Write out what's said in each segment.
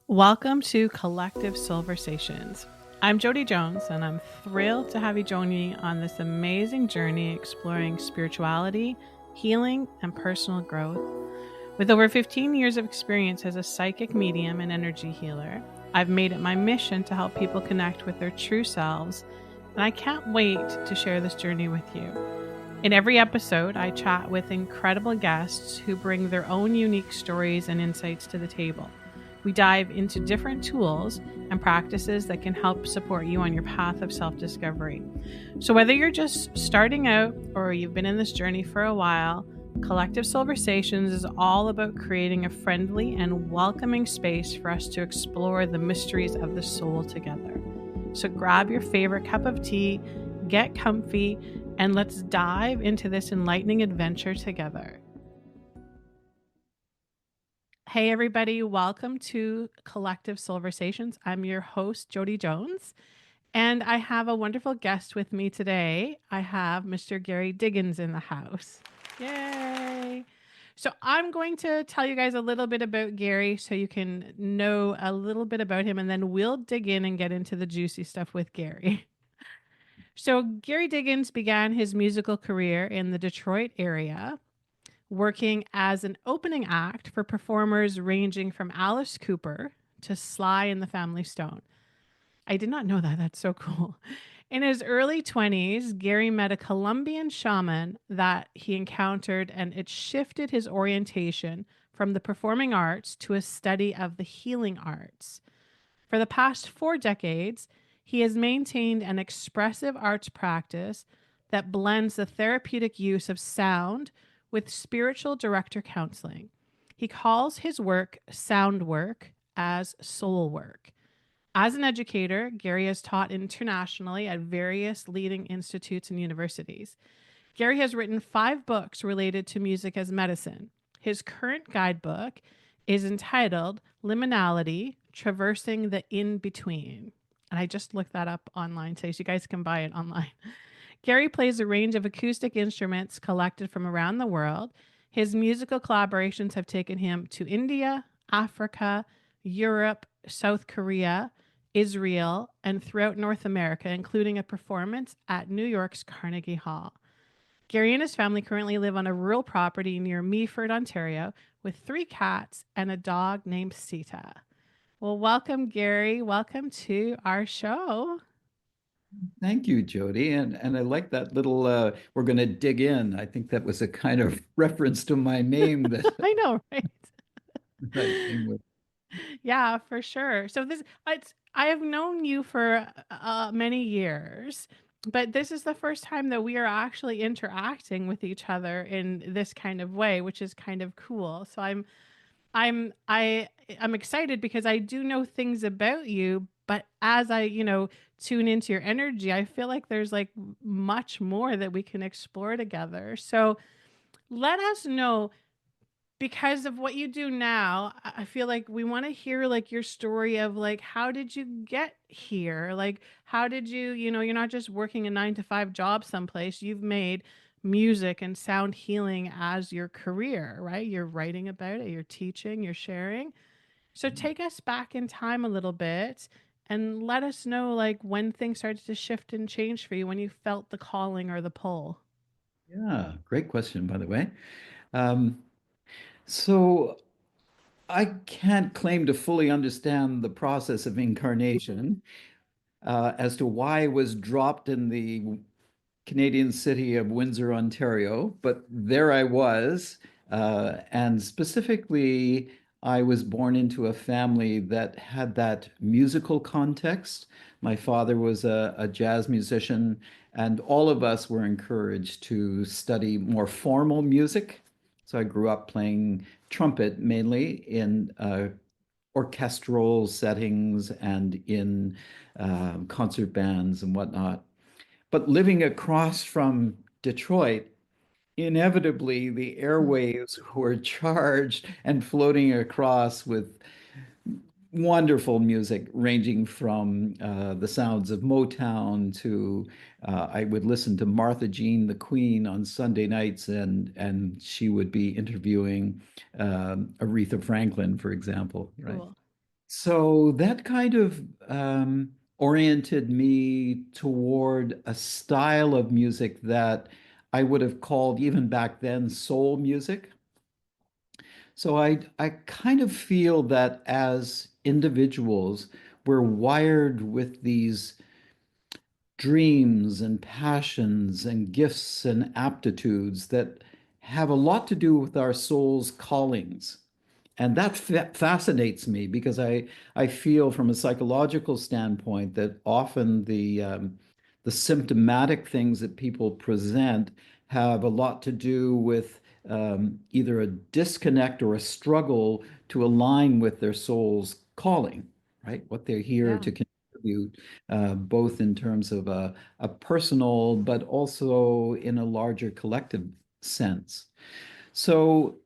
Welcome to Collective Soulversations. I'm Jodi Jones, and I'm thrilled to have you join me on this amazing journey exploring spirituality, healing, and personal growth. With over 15 years of experience as a psychic medium and energy healer, I've made it my mission to help people connect with their true selves, and I can't wait to share this journey with you. In every episode, I chat with incredible guests who bring their own unique stories and insights to the table. We dive into different tools and practices that can help support you on your path of self discovery. So, whether you're just starting out or you've been in this journey for a while, Collective Soulversations is all about creating a friendly and welcoming space for us to explore the mysteries of the soul together. So, grab your favorite cup of tea, get comfy, and let's dive into this enlightening adventure together. Hey, everybody, welcome to Collective Soulversations. I'm your host, Jodi Jones, and I have a wonderful guest with me today. I have Mr. Gary Diggins in the house. Yay! So, I'm going to tell you guys a little bit about Gary so you can know a little bit about him, and then we'll dig in and get into the juicy stuff with Gary. So, Gary Diggins began his musical career in the Detroit area, working as an opening act for performers ranging from Alice Cooper to Sly and the Family Stone. I did not know that. That's so cool. In his early 20s, Gary met a Colombian shaman that he encountered, and it shifted his orientation from the performing arts to a study of the healing arts. For the past 4 decades, he has maintained an expressive arts practice that blends the therapeutic use of sound with spiritual director counseling. He calls his work sound work as soul work. As an educator, Gary has taught internationally at various leading institutes and universities. Gary has written 5 books related to music as medicine. His current guidebook is entitled Liminality, Traversing the In-Between. And I just looked that up online today, so you guys can buy it online. Gary plays a range of acoustic instruments collected from around the world. His musical collaborations have taken him to India, Africa, Europe, South Korea, Israel, and throughout North America, including a performance at New York's Carnegie Hall. Gary and his family currently live on a rural property near Meaford, Ontario, with 3 cats and a dog named Sita. Well, welcome, Gary. Welcome to our show. Thank you, Jody. And I like that little we're going to dig in. I think that was a kind of reference to my name that I know, right? I came with. Yeah, for sure. So I have known you for many years, but this is the first time that we are actually interacting with each other in this kind of way, which is kind of cool. So I'm I I'm excited because I do know things about you, but as I tune into your energy, I feel like there's like much more that we can explore together. So let us know, because of what you do now, I feel like we want to hear like your story of like how did you get here? Like how did you're not just working a 9 to 5 job someplace. You've made music and sound healing as your career, right? You're writing about it, you're teaching, you're sharing. So take us back in time a little bit and let us know like when things started to shift and change for you, when you felt the calling or the pull. Yeah, great question, by the way. Um, so I can't claim to fully understand the process of incarnation as to why I was dropped in the Canadian city of Windsor, Ontario, but there I was. And specifically, I was born into a family that had that musical context. My father was a jazz musician, and all of us were encouraged to study more formal music. So I grew up playing trumpet mainly in orchestral settings and in concert bands and whatnot. But living across from Detroit, inevitably the airwaves were charged and floating across with wonderful music, ranging from the sounds of Motown to I would listen to Martha Jean, the Queen, on Sunday nights, and she would be interviewing Aretha Franklin, for example, right? Cool. So that kind of oriented me toward a style of music that I would have called even back then soul music. So I kind of feel that as individuals, we're wired with these dreams and passions and gifts and aptitudes that have a lot to do with our soul's callings. And that fascinates me because I feel from a psychological standpoint that often the symptomatic things that people present have a lot to do with either a disconnect or a struggle to align with their soul's calling, right? What they're here Yeah. to contribute, both in terms of a personal, but also in a larger collective sense. So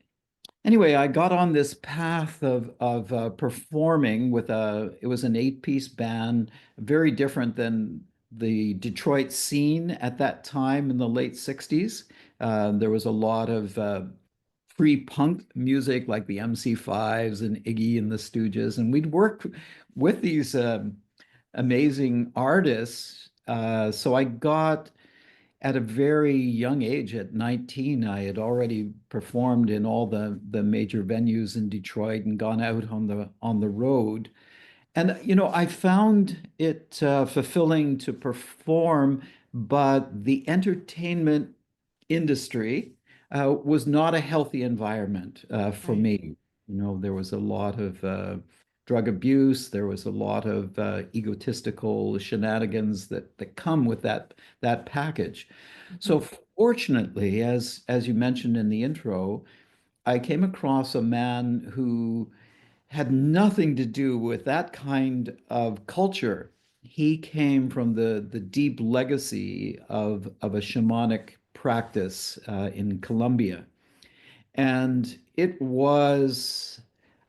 anyway, I got on this path of performing with it was an eight-piece band, very different than the Detroit scene at that time in the late 60s. There was a lot of free punk music like the MC5s and Iggy and the Stooges, and we'd work with these amazing artists. So I got at a very young age, at 19, I had already performed in all the major venues in Detroit and gone out on the road. And I found it fulfilling to perform, but the entertainment industry was not a healthy environment for Right. me. There was a lot of drug abuse. There was a lot of egotistical shenanigans that come with that package. Mhm. So fortunately, as you mentioned in the intro, I came across a man who had nothing to do with that kind of culture. He came from the deep legacy of a shamanic practice in Colombia. And it was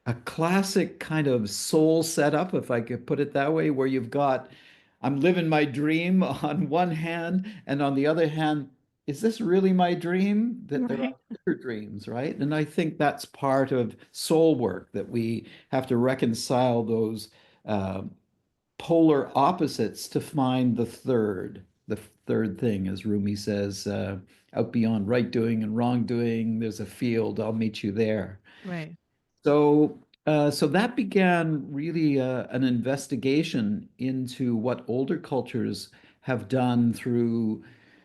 a classic kind of soul setup, if I could put it that way, where you've got, I'm living my dream on one hand, and on the other hand, is this really my dream? That there are Right. other dreams, right? And I think that's part of soul work, that we have to reconcile those uh, polar opposites to find the third thing, as Rumi says, out beyond right doing and wrong doing, there's a field, I'll meet you there. Right. So that began really an investigation into what older cultures have done through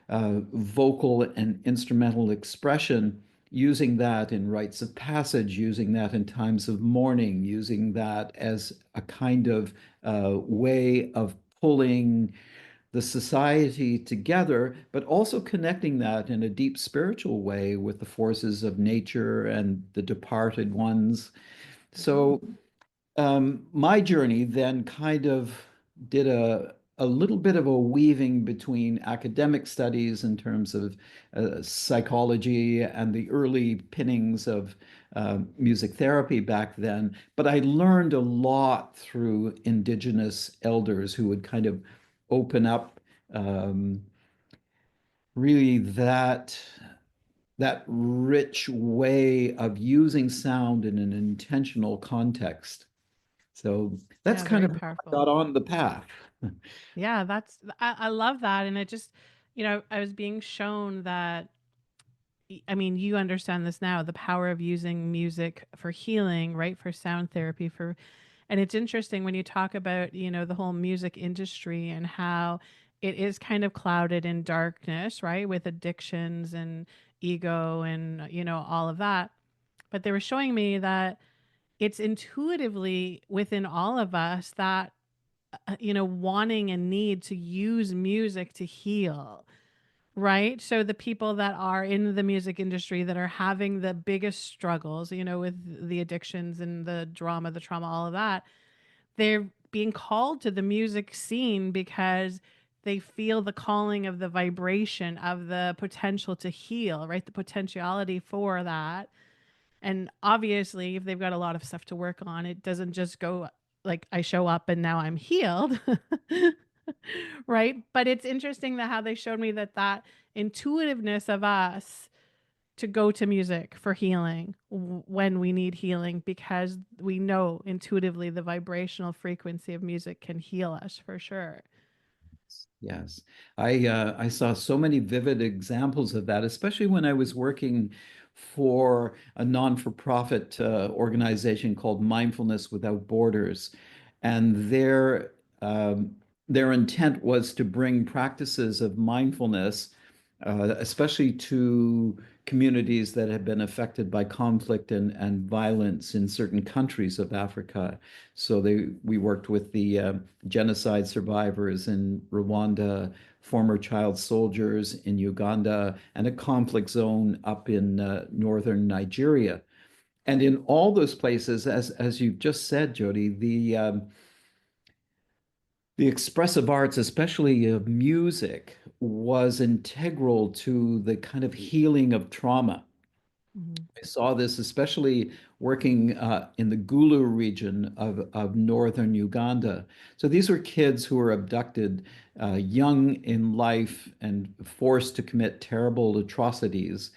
vocal and instrumental expression, using that in rites of passage, using that in times of mourning, using that as a kind of way of pulling the society together, but also connecting that in a deep spiritual way with the forces of nature and the departed ones. Mhm. So my journey then kind of did a little bit of a weaving between academic studies in terms of psychology and the early pinnings of music therapy back then. But I learned a lot through indigenous elders who would kind of open up um, really that rich way of using sound in an intentional context. So that's Yeah, kind very of how I powerful. got on the path. Yeah, I love that. And it just, I was being shown that, I mean, you understand this now, the power of using music for healing, right? For sound therapy, and it's interesting when you talk about, the whole music industry and how it is kind of clouded in darkness, right? With addictions and ego and, all of that. But they were showing me that it's intuitively within all of us that, wanting and need to use music to heal, right? So the people that are in the music industry that are having the biggest struggles, with the addictions and the drama, the trauma, all of that, they're being called to the music scene because they feel the calling of the vibration of the potential to heal, right? The potentiality for that. And obviously, if they've got a lot of stuff to work on, it doesn't just go like I show up and now I'm healed. Right? But it's interesting that how they showed me that intuitiveness of us to go to music for healing when we need healing, because we know intuitively the vibrational frequency of music can heal us for sure. Yes, I saw so many vivid examples of that, especially when I was working for a non-for-profit organization called Mindfulness Without Borders, and their intent was to bring practices of mindfulness, especially to communities that have been affected by conflict and violence in certain countries of Africa. So we worked with the genocide survivors in Rwanda, former child soldiers in Uganda, and a conflict zone up in northern Nigeria. And in all those places, as you've just said, Jodi, the expressive arts, especially of music, was integral to the kind of healing of trauma. Mhm. I saw this especially working in the Gulu region of northern Uganda. So these were kids who were abducted young in life and forced to commit terrible atrocities.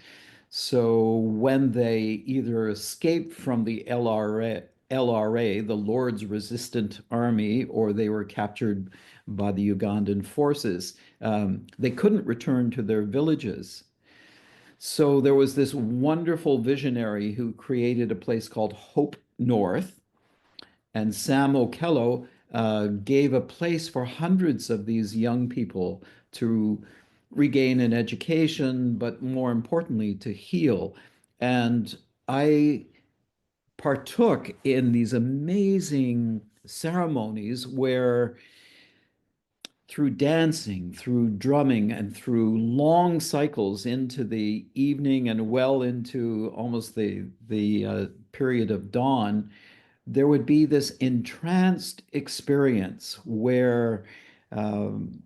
So when they either escaped from the LRA, the Lord's Resistant Army, or they were captured by the Ugandan forces, they couldn't return to their villages. So there was this wonderful visionary who created a place called Hope North, and Sam Okello gave a place for hundreds of these young people to regain an education, but more importantly, to heal. And I partook in these amazing ceremonies where through dancing, through drumming, and through long cycles into the evening and well into almost the period of dawn, there would be this entranced experience where um,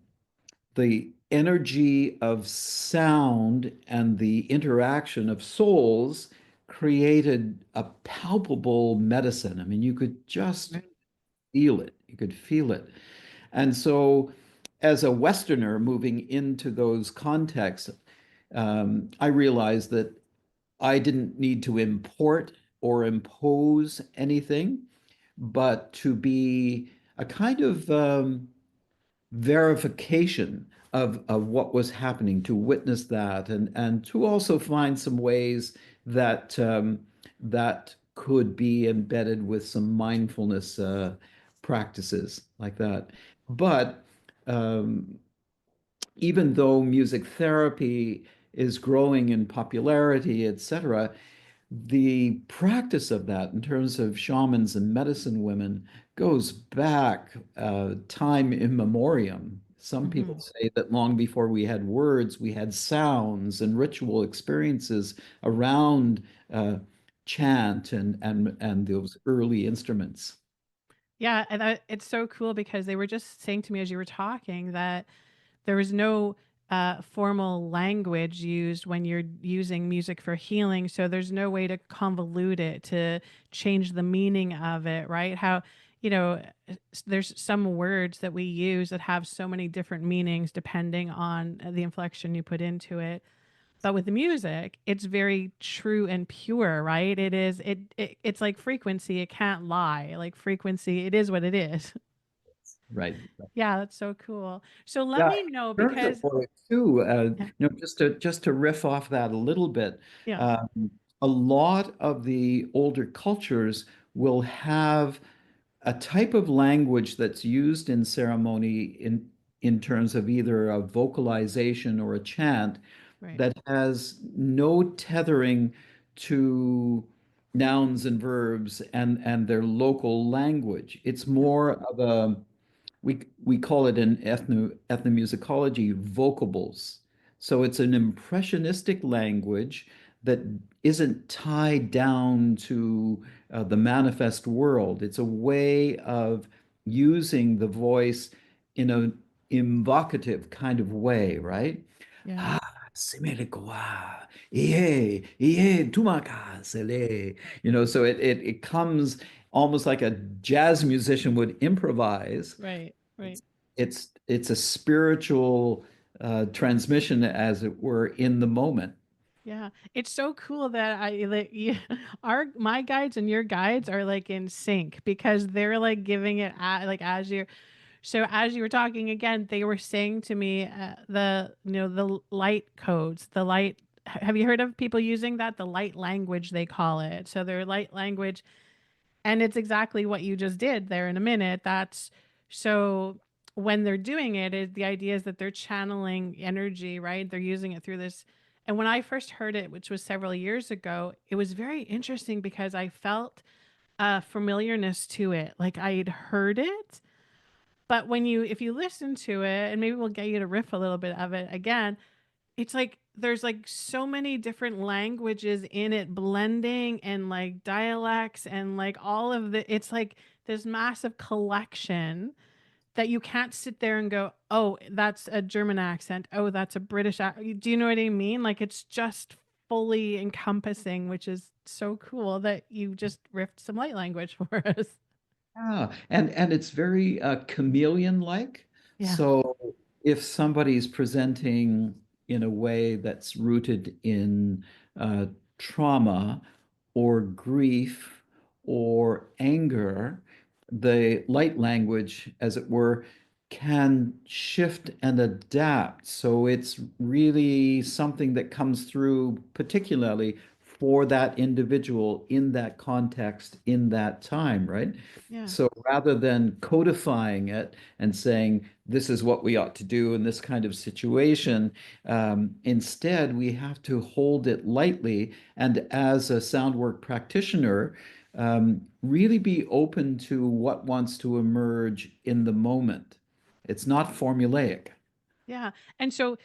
the energy of sound and the interaction of souls created a palpable medicine. I mean, you could just Right. feel it. You could feel it. And so, as a Westerner moving into those contexts, I realized that I didn't need to import or impose anything, but to be a kind of verification of what was happening, to witness that, and to also find some ways that that could be embedded with some mindfulness practices like that. But um, even though music therapy is growing in popularity, etc., the practice of that in terms of shamans and medicine women goes back time immemorium. Some people Mhm. say that long before we had words, we had sounds and ritual experiences around chant and those early instruments. Yeah, and it's so cool because they were just saying to me as you were talking that there was no formal language used when you're using music for healing. So there's no way to convolute it, to change the meaning of it, right? How, you know, there's some words that we use that have so many different meanings depending on the inflection you put into it. But with the music, it's very true and pure, right? It's like frequency, it can't lie. Like frequency, it is what it is. Right. Yeah, that's so cool. So let Yeah, me know in terms of because voice too, yeah, just to riff off that a little bit, yeah, um, a lot of the older cultures will have a type of language that's used in ceremony in terms of either a vocalization or a chant right. that has no tethering to nouns and verbs and their local language. It's more of a we call it in ethnomusicology vocables. So it's an impressionistic language that isn't tied down to the manifest world. It's a way of using the voice in an invocative kind of way, right? Yeah. Ah, semelikoa, iye, tumaka, sele. So it comes almost like a jazz musician would improvise. Right. Right. It's a spiritual transmission, as it were, in the moment. Yeah, it's so cool that I that you, our my guides and your guides are like in sync because they're like giving it like as you're so as you were talking again, they were saying to me the the light codes, the light. Have you heard of people using that? The light language they call it. So their light language, and it's exactly what you just did there in a minute. That's so when they're doing it, is the idea is that they're channeling energy, right? They're using it through this. And when I first heard it, which was several years ago, it was very interesting because I felt a familiarness to it. Like I had heard it, but when you if you listen to it, and maybe we'll get you to riff a little bit of it again, it's like there's like so many different languages in it blending and like dialects and like all of the it's like this massive collection that you can't sit there and go, "Oh, that's a German accent. Oh, that's a Do you know what I mean? Like it's just fully encompassing, which is so cool that you just riffed some light language for us. Yeah, and it's very chameleon-like. Yeah. So if somebody's presenting in a way that's rooted in uh, trauma or grief or anger, the light language, as it were, can shift and adapt. So it's really something that comes through particularly for that individual in that context, in that time, right? Yeah. So rather than codifying it and saying, this is what we ought to do in this kind of situation, instead, we have to hold it lightly. And as a sound work practitioner, really be open to what wants to emerge in the moment. It's not formulaic. Yeah. And so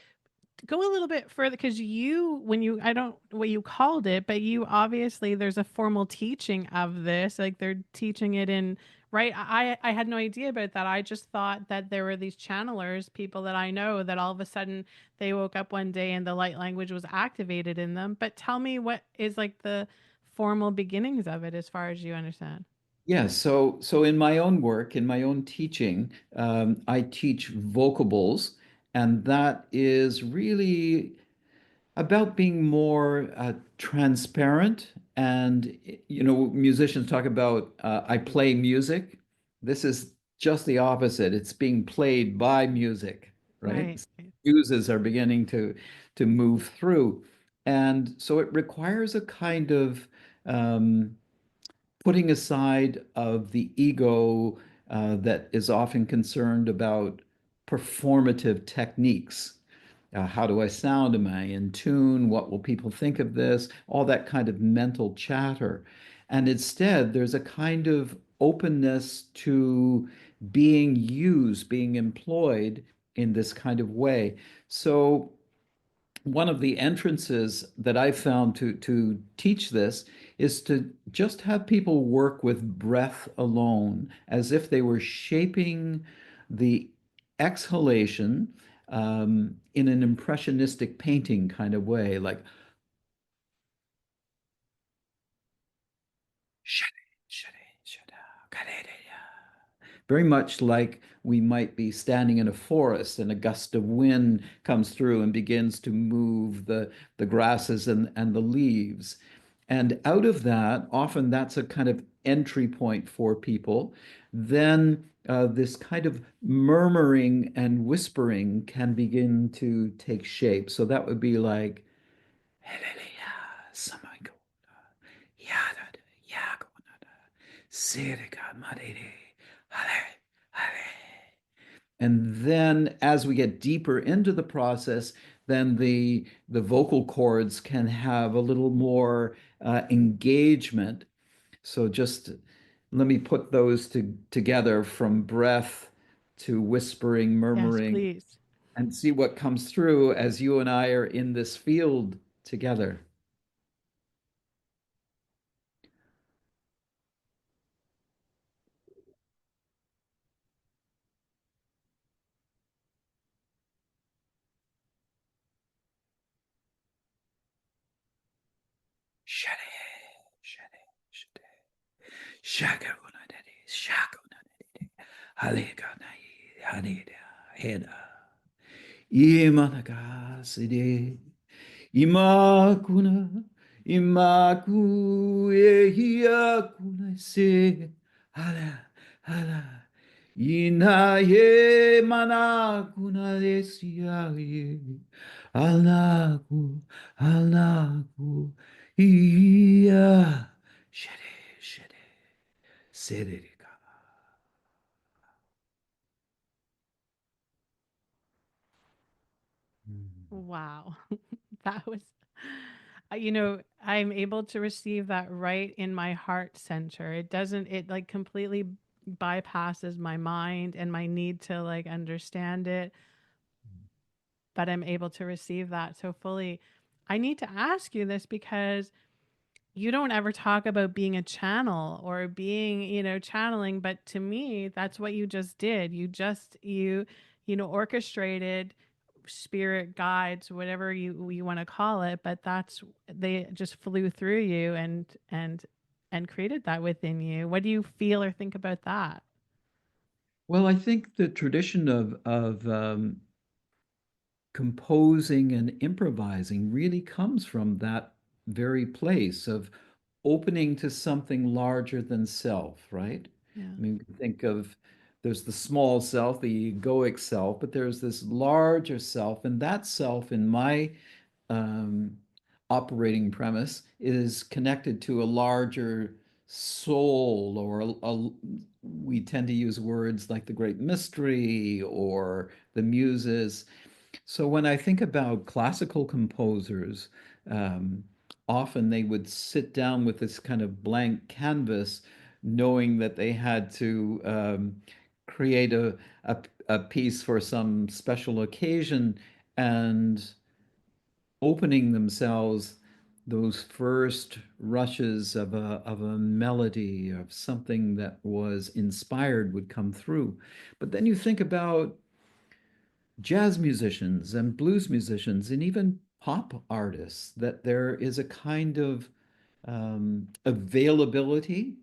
go a little bit further because you when you I don't what you called it, but you obviously there's a formal teaching of this, like they're teaching it in right. I had no idea about that. I just thought that there were these channelers, people that I know, that all of a sudden they woke up one day and the light language was activated in them. But tell me what is like the formal beginnings of it as far as you understand. Yeah, so in my own work, in my own teaching, I teach vocables, and that is really about being more transparent. And, musicians talk about, I play music. This is just the opposite. It's being played by music, right? Right. Muses are beginning to move through. And so it requires a kind of putting aside of the ego that is often concerned about performative techniques. How do I sound? Am I in tune? What will people think of this? All that kind of mental chatter. And instead, there's a kind of openness to being used, being employed in this kind of way. So one of the entrances that I found to teach this is to just have people work with breath alone, as if they were shaping the exhalation in an impressionistic painting kind of way, like very much like we might be standing in a forest and a gust of wind comes through and begins to move the grasses and the leaves. And out of that, often that's a kind of entry point for people. Then this kind of murmuring and whispering can begin to take shape. So that would be like, and then as we get deeper into the process, then the vocal cords can have a little more engagement. So just let me put those together from breath to whispering, Yes, murmuring, please. and see what comes through as you and I are in this field together. Imakuna, imaku ehiyakuna se. Hala, hala. Inaye manakuna desiaye. Alnaku, alnaku. Iya. Shere, shere. Sererika. Mm. Wow. That was, I'm able to receive that right in my heart center. It doesn't, it like completely bypasses my mind and my need to like understand it, but I'm able to receive that so fully. I need to ask you this because you don't ever talk about being a channel or being, channeling, but to me, that's what you just did. Orchestrated spirit guides, whatever you want to call it, but that's they just flew through you and created that within you. What do you feel or think about that? Well, I think the tradition of composing and improvising really comes from that very place of opening to something larger than self, right? Yeah. I mean, think of there's the small self, the egoic self, but there's this larger self, and that self, in my um, operating premise, is connected to a larger soul, or we tend to use words like the great mystery or the muses. So when I think about classical composers, um, often they would sit down with this kind of blank canvas, knowing that they had to create a piece for some special occasion, and opening themselves those first rushes of a melody, of something that was inspired, would come through. But then you think about jazz musicians and blues musicians and even pop artists, that there is a kind of availability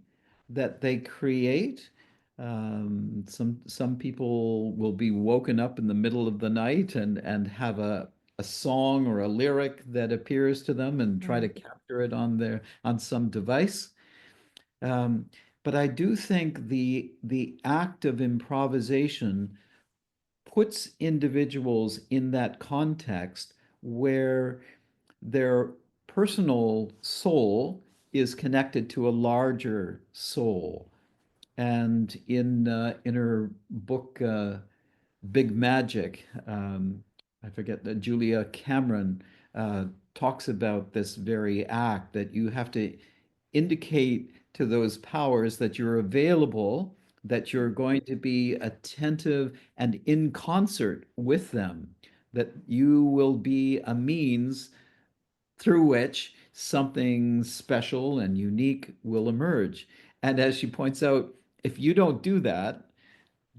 that they create. Some people will be woken up in the middle of the night and have a song or a lyric that appears to them and try to Right. capture it on some device. Um, but I do think the act of improvisation puts individuals in that context where their personal soul is connected to a larger soul. And in her book Big Magic, I forget that Julia Cameron uh, talks about this very act, that you have to indicate to those powers that you're available, that you're going to be attentive and in concert with them, that you will be a means through which something special and unique will emerge. And as she points out, if you don't do that,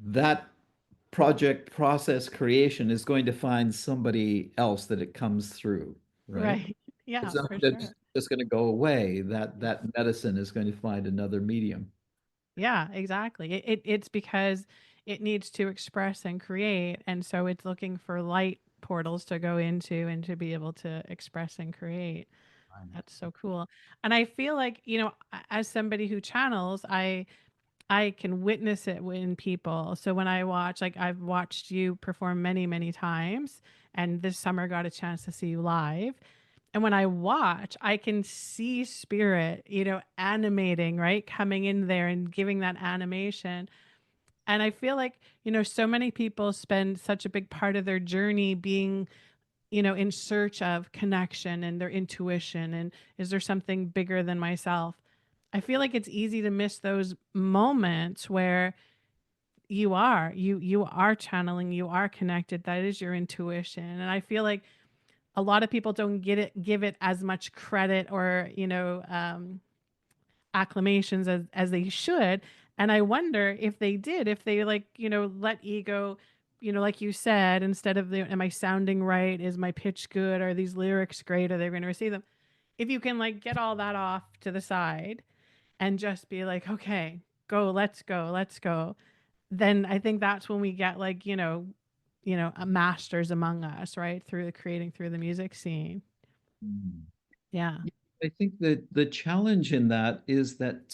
that project process creation is going to find somebody else that it comes through, right? Right. Yeah, It's not for gonna, sure. just going to go away. That medicine is going to find another medium. Yeah, exactly. It's because it needs to express and create. And so it's looking for light portals to go into and to be able to express and create. That's so cool. And I feel like, as somebody who channels, I can witness it in people. So when I watch, like I've watched you perform many, many times, and this summer got a chance to see you live. And when I watch, I can see spirit, animating, right? Coming in there and giving that animation. And I feel like, so many people spend such a big part of their journey being, in search of connection and their intuition. And is there something bigger than myself? I feel like it's easy to miss those moments where you are channeling, you are connected. That is your intuition. And I feel like a lot of people don't give it as much credit or acclamations as they should. And I wonder if they did, if they like let ego, like you said, instead of am I sounding right, is my pitch good, are these lyrics great, are they going to receive them, if you can like get all that off to the side and just be like, okay, let's go, then I think that's when we get like a masters among us, right, through the creating through the music scene. Mm. Yeah. I think that the challenge in that is that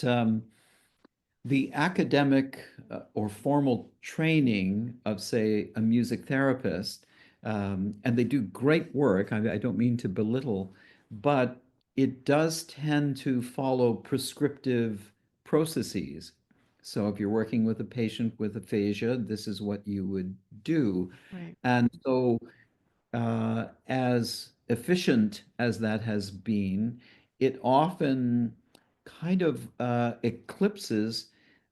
the academic or formal training of, say, a music therapist, and they do great work. I don't mean to belittle, but it does tend to follow prescriptive processes. So if you're working with a patient with aphasia, this is what you would do. Right. And so as efficient as that has been, it often kind of eclipses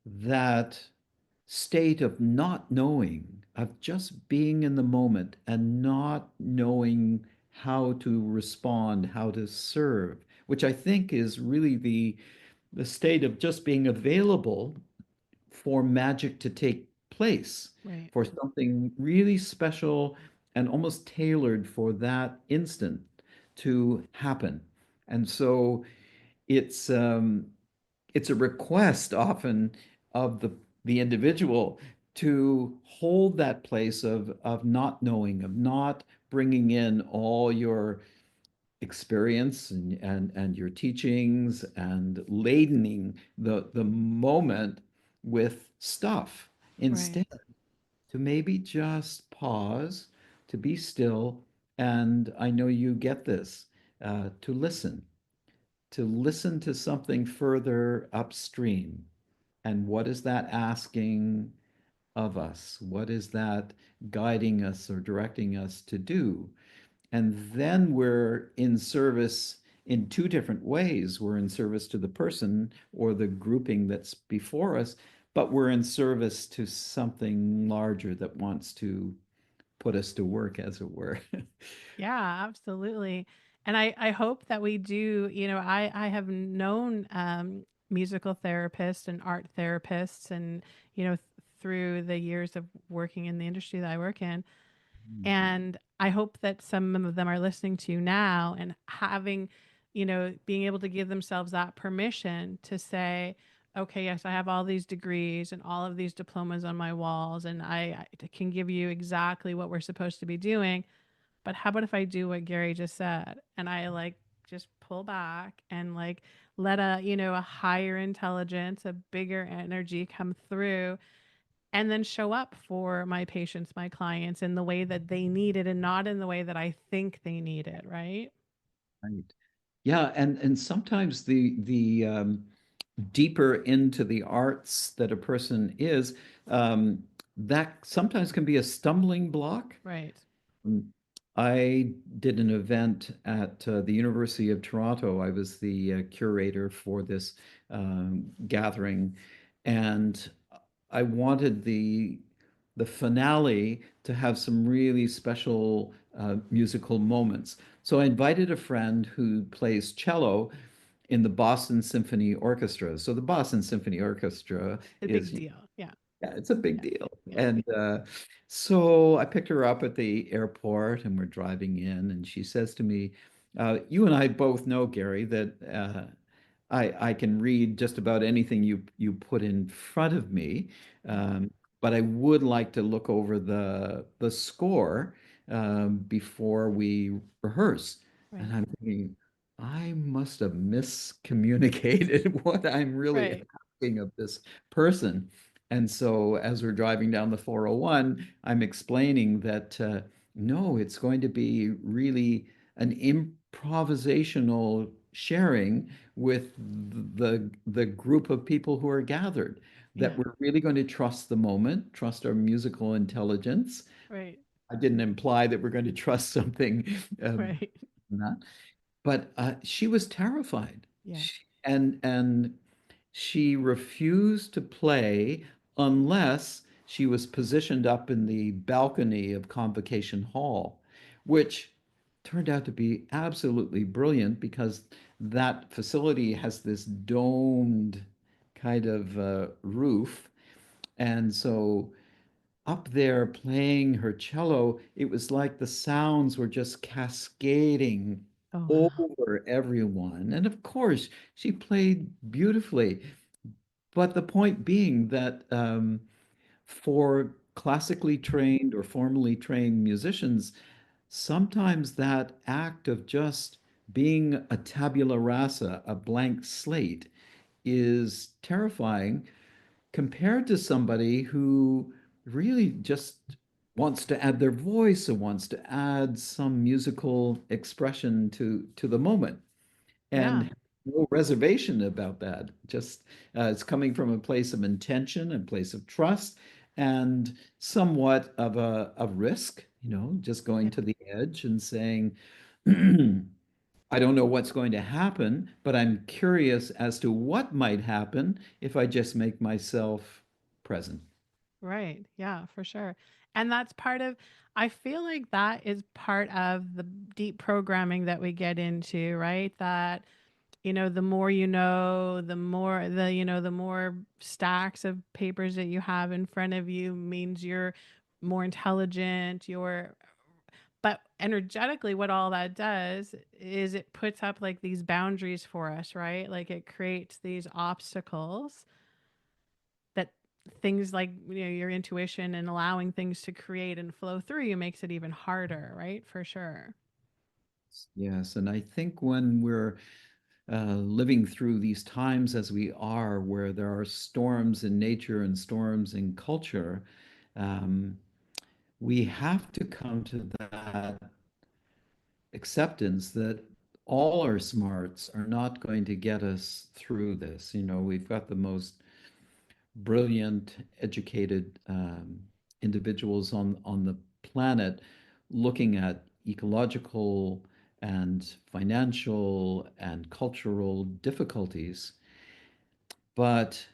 that state of not knowing, of just being in the moment and not knowing how to respond, how to serve, which I think is really the state of just being available for magic to take place, Right. for something really special and almost tailored for that instant to happen. And so it's um, it's a request often of the individual to hold that place of not knowing, of not bringing in all your experience and your teachings and ladening the moment with stuff Right. instead to maybe just pause, to be still, and I know you get this, to listen, to listen to something further upstream. And what is that asking of us? What is that guiding us or directing us to do? And then we're in service in two different ways. We're in service to the person or the grouping that's before us, but we're in service to something larger that wants to put us to work, as it were. Yeah, absolutely. And I hope that we do, I have known musical therapists and art therapists and, through the years of working in the industry that I work in. And I hope that some of them are listening to you now and having, being able to give themselves that permission to say, okay, yes, I have all these degrees and all of these diplomas on my walls, and I can give you exactly what we're supposed to be doing. But how about if I do what Gary just said and I like just pull back and like let a higher intelligence, a bigger energy come through and then show up for my patients, my clients in the way that they need it and not in the way that I think they need it, right? Right. Yeah, and sometimes the deeper into the arts that a person is, that sometimes can be a stumbling block. Right. Um, I did an event at the University of Toronto. I was the curator for this gathering, and I wanted the finale to have some really special musical moments. So I invited a friend who plays cello in the Boston Symphony Orchestra. So the Boston Symphony Orchestra A big is, deal. Yeah. yeah, it's a big Yeah. deal. Yeah. And so I picked her up at the airport and we're driving in, and she says to me, you and I both know, Gary, that I can read just about anything you put in front of me, Right. um, but I would like to look over the score before we rehearse. And Right. I'm thinking, I must have miscommunicated what I'm really Right. asking of this person. And so as we're driving down the 401, I'm explaining that no, it's going to be really an improvisational sharing with the group of people who are gathered, that Yeah. we're really going to trust the moment, trust our musical intelligence. Right. I didn't imply that we're going to trust something um, Right. not, but she was terrified. Yeah. And she refused to play unless she was positioned up in the balcony of Convocation Hall, which turned out to be absolutely brilliant because that facility has this domed kind of roof. And so up there playing her cello, it was like the sounds were just cascading Oh, wow. over everyone. And of course, she played beautifully. But the point being that for classically trained or formally trained musicians, sometimes that act of just being a tabula rasa, a blank slate, is terrifying compared to somebody who really just wants to add their voice or wants to add some musical expression to the moment Yeah. and no reservation about that. Just it's coming from a place of intention, a place of trust, and somewhat of a risk, just Yeah. going to the edge and saying, I don't know what's going to happen, but I'm curious as to what might happen if I just make myself present. Right. Yeah, for sure. And that's part of, I feel like that is part of the deep programming that we get into, right? That, the more you know, the more the more stacks of papers that you have in front of you means you're more intelligent, but energetically what all that does is it puts up like these boundaries for us, right? Like it creates these obstacles that things like your intuition and allowing things to create and flow through you makes it even harder, right? For sure. Yes, and I think when we're living through these times as we are, where there are storms in nature and storms in culture, um, we have to come to that acceptance that all our smarts are not going to get us through this. We've got the most brilliant, educated individuals on the planet looking at ecological and financial and cultural difficulties, but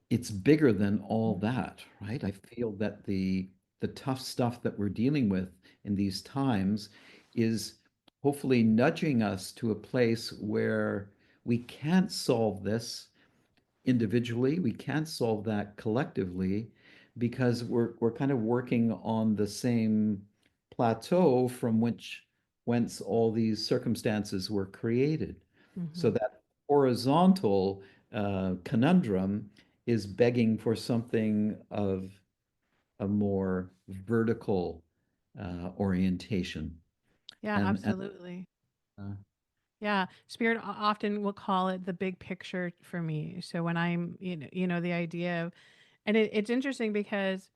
it's bigger than all that, right? I feel that the tough stuff that we're dealing with in these times is hopefully nudging us to a place where we can't solve this individually. We can't solve that collectively because we're kind of working on the same plateau from which whence all these circumstances were created. So Hmm. that horizontal conundrum is begging for something of a more vertical orientation. Yeah, And absolutely. uh, Yeah, spirit often will call it the big picture for me. So when I'm, the idea of, and it's interesting because,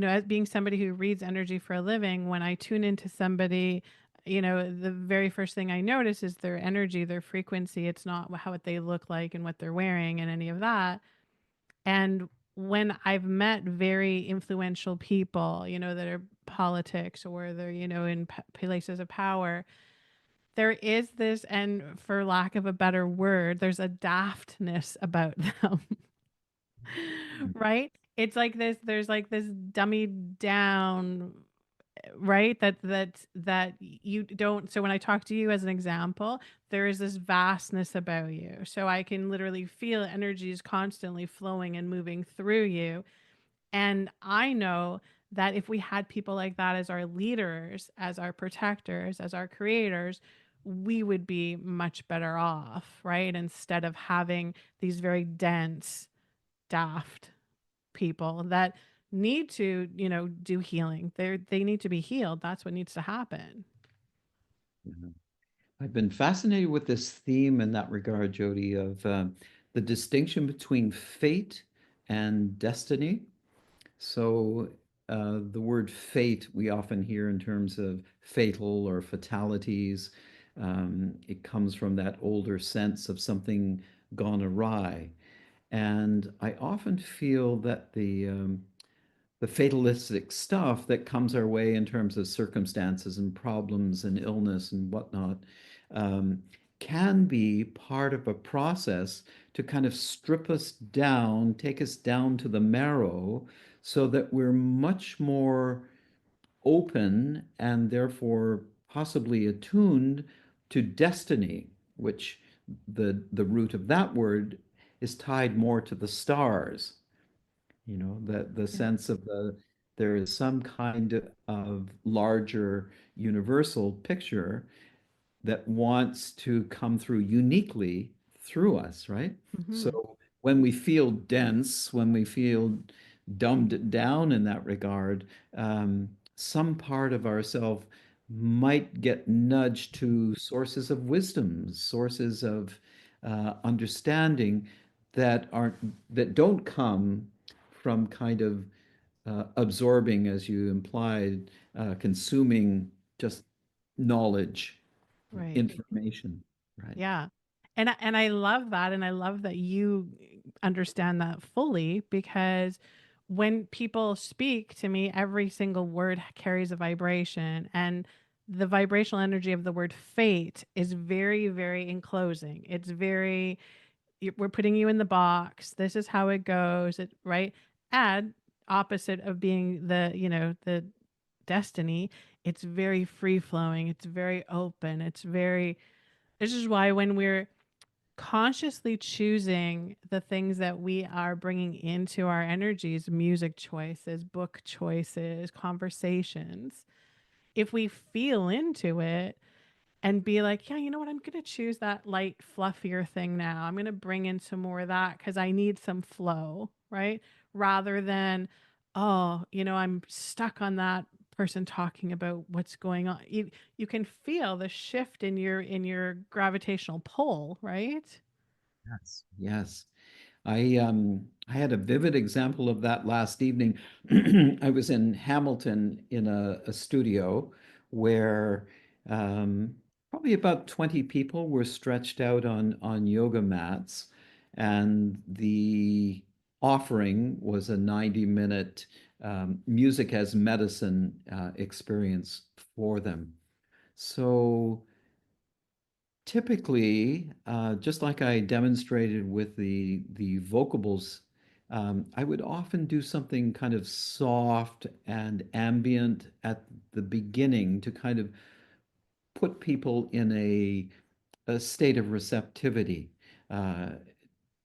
as being somebody who reads energy for a living, when I tune into somebody, the very first thing I notice is their energy, their frequency. It's not what they look like and what they're wearing and any of that. And when I've met very influential people, that are politics or they're, in places of power, there is this, and for lack of a better word, there's a daftness about them. Right? It's like there's like this dummied down, right? That you don't, so when I talk to you as an example, there is this vastness about you. So I can literally feel energies constantly flowing and moving through you. And I know that if we had people like that as our leaders, as our protectors, as our creators, we would be much better off, right? Instead of having these very dense, daft people that need to, do healing. They need to be healed. That's what needs to happen. I've been fascinated with this theme in that regard, Jody, of the distinction between fate and destiny. So, the word fate we often hear in terms of fatal or fatalities. It comes from that older sense of something gone awry. And I often feel that the fatalistic stuff that comes our way in terms of circumstances and problems and illness and whatnot um, can be part of a process to kind of strip us down, take us down to the marrow, so that we're much more open and therefore possibly attuned to destiny, which the root of that word is tied more to the stars. The Yeah. sense of there is some kind of larger universal picture that wants to come through uniquely through us, right? Hmm. So when we feel dense, when we feel dumbed down in that regard, some part of ourself might get nudged to sources of wisdom, sources of understanding that don't come from kind of absorbing, as you implied, consuming just knowledge, Right. information, right? Yeah. And I love that, and I love that you understand that fully, because when people speak to me, every single word carries a vibration, and the vibrational energy of the word fate is very, very enclosing. It's very, we're putting you in the box. This is how it goes. It right. And opposite of being the destiny, it's very free flowing. It's very open. It's very. This is why when we're consciously choosing the things that we are bringing into our energies, music choices, book choices, conversations, if we feel into it and be like, yeah, you know what, I'm going to choose that light, fluffier thing now. I'm going to bring in some more of that because I need some flow, right? Rather than, oh, I'm stuck on that person talking about what's going on. You can feel the shift in your gravitational pull, right? Yes. Yes. I had a vivid example of that last evening. I was in Hamilton in a studio where probably about 20 people were stretched out on yoga mats, and the offering was a 90-minute music as medicine experience for them. So typically, just like I demonstrated with the vocables, I would often do something kind of soft and ambient at the beginning to kind of put people in a state of receptivity. Uh,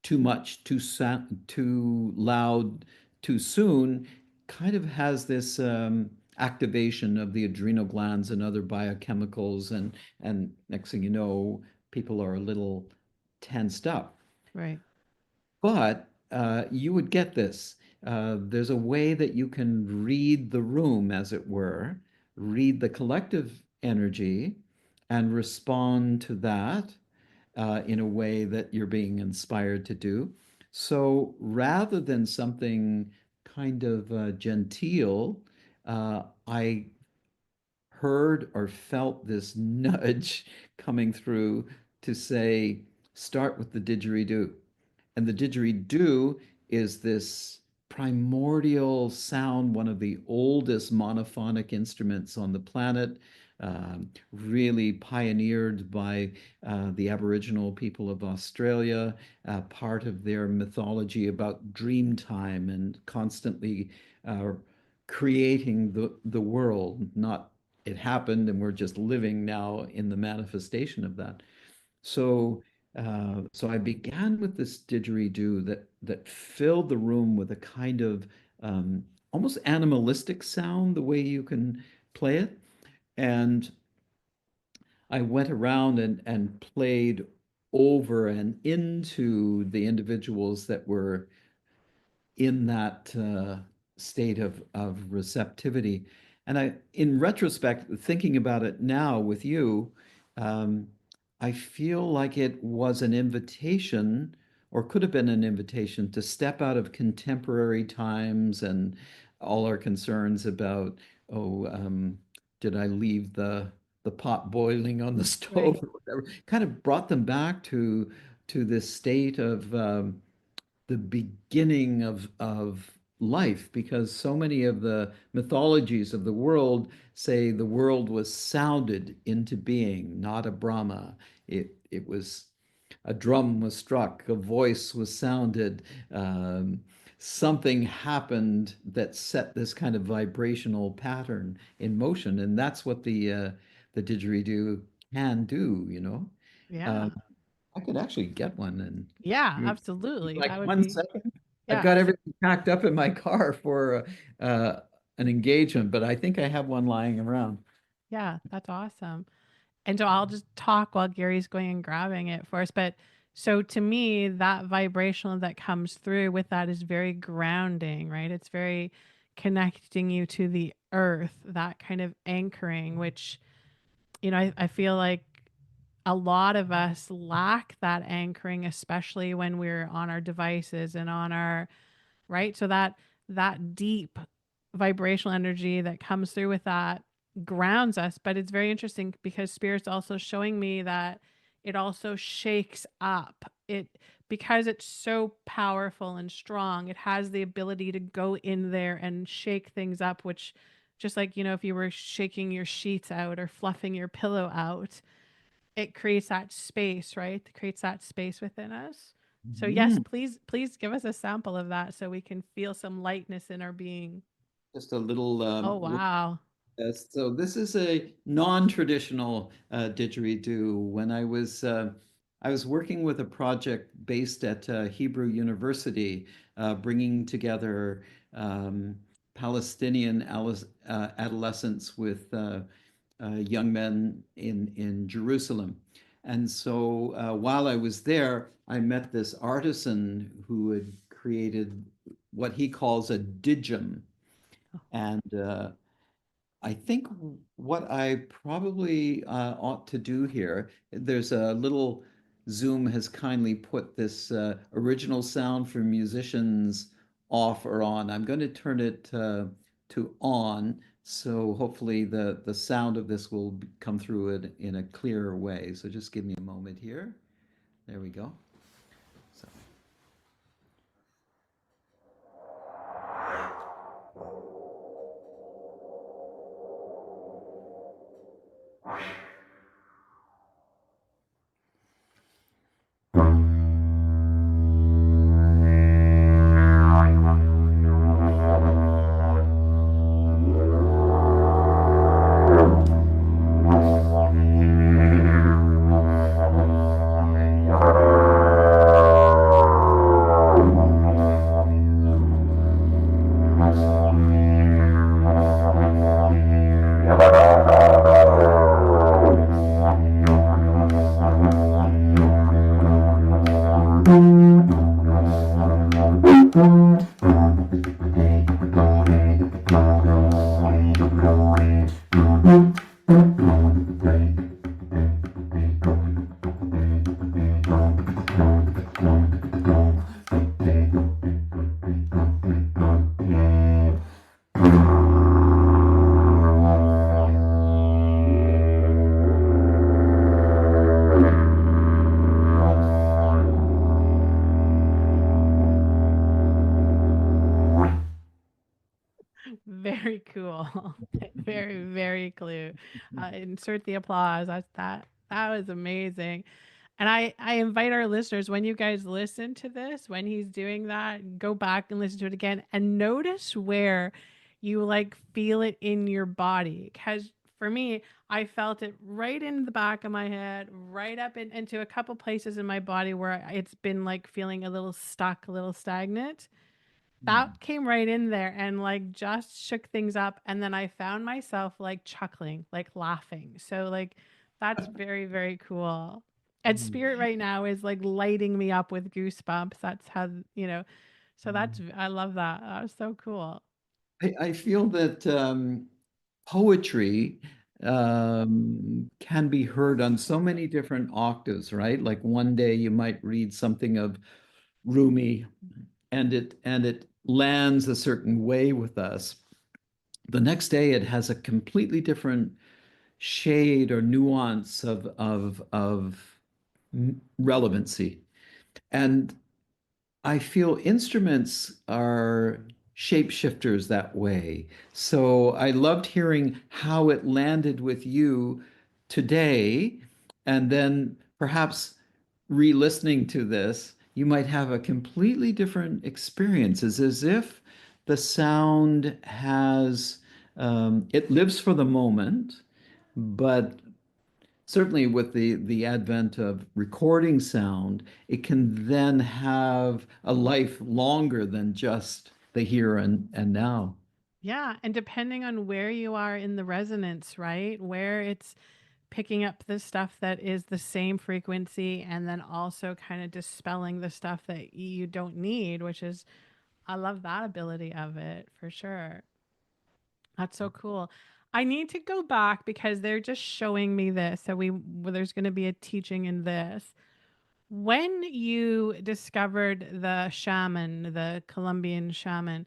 Too much, too loud, too soon, kind of has this activation of the adrenal glands and other biochemicals, and next thing you know, people are a little tensed up. Right. But you would get this. There's a way that you can read the room, as it were, read the collective energy, and respond to that in a way that you're being inspired to do. So rather than something kind of genteel, I heard or felt this nudge coming through to say, start with the didgeridoo. And the didgeridoo is this primordial sound, one of the oldest monophonic instruments on the planet, really pioneered by the Aboriginal people of Australia, part of their mythology about dream time and constantly uh, creating the world, not it happened and we're just living now in the manifestation of that. So so I began with this didgeridoo that filled the room with a kind of almost animalistic sound, the way you can play it. And I went around and played over and into the individuals that were in that state of receptivity. And in retrospect, thinking about it now with you, um, I feel like it was an invitation, or could have been an invitation, to step out of contemporary times and all our concerns about, oh, did I leave the pot boiling on the Right. stove or whatever? Kind of brought them back to this state of the beginning of life, because so many of the mythologies of the world say the world was sounded into being, not a Brahma. It was a drum was struck, a voice was sounded, um, something happened that set this kind of vibrational pattern in motion, and that's what the didgeridoo can do, you know. Yeah. Um, I could actually get one and Yeah, you absolutely. That like would one be, second. I've yeah. got everything packed up in my car for an engagement, but I think I have one lying around. Yeah, that's awesome. And so I'll just talk while Gary's going and grabbing it for us. But so to me, that vibration that comes through with that is very grounding, right? It's very connecting you to the earth, that kind of anchoring, which I feel like a lot of us lack that anchoring, especially when we're on our devices and on our right. So that deep vibrational energy that comes through with that grounds us. But it's very interesting because spirit's also showing me that it also shakes up it, because it's so powerful and strong. It has the ability to go in there and shake things up, which, just like, if you were shaking your sheets out or fluffing your pillow out, it creates that space, right? It creates that space within us. So yes, Mhm. please give us a sample of that so we can feel some lightness in our being. Just a little, Oh wow. yes, so this is a non-traditional didgeridoo. When I was working with a project based at Hebrew University, bringing together um, Palestinian adolescents with young men in Jerusalem. And so while I was there, I met this artisan who had created what he calls a didgeum. And I think what I probably ought to do here, there's a little, Zoom has kindly put this original sound for musicians off or on. I'm going to turn it to on, so hopefully the sound of this will come through it in a clearer way. So just give me a moment here. There we go. So. Very cool. Very, very cool. Insert the applause. That was amazing. And I invite our listeners, when you guys listen to this, when he's doing that, go back and listen to it again and notice where you like feel it in your body. Because for me, I felt it right in the back of my head, right up into a couple places in my body where it's been like feeling a little stuck, a little stagnant. Hmm. That came right in there and like just shook things up. And then I found myself like chuckling, like laughing. So like that's very, very cool. And spirit right now is like lighting me up with goosebumps. That's how, so I love that. That was so cool. I feel that poetry can be heard on so many different octaves, right? Like one day you might read something of Rumi, and it lands a certain way with us. The next day it has a completely different shade or nuance of relevancy. And I feel instruments are shapeshifters that way. So I loved hearing how it landed with you today. And then perhaps re-listening to this, you might have a completely different experience. It's as if the sound has, it lives for the moment, but certainly with the advent of recording sound, it can then have a life longer than just the here and now. Yeah. And depending on where you are in the resonance, right? Where it's picking up the stuff that is the same frequency and then also kind of dispelling the stuff that you don't need, which is, I love that ability of it for sure. That's so cool. I need to go back because they're just showing me this. So there's going to be a teaching in this. When you discovered the shaman, the Colombian shaman,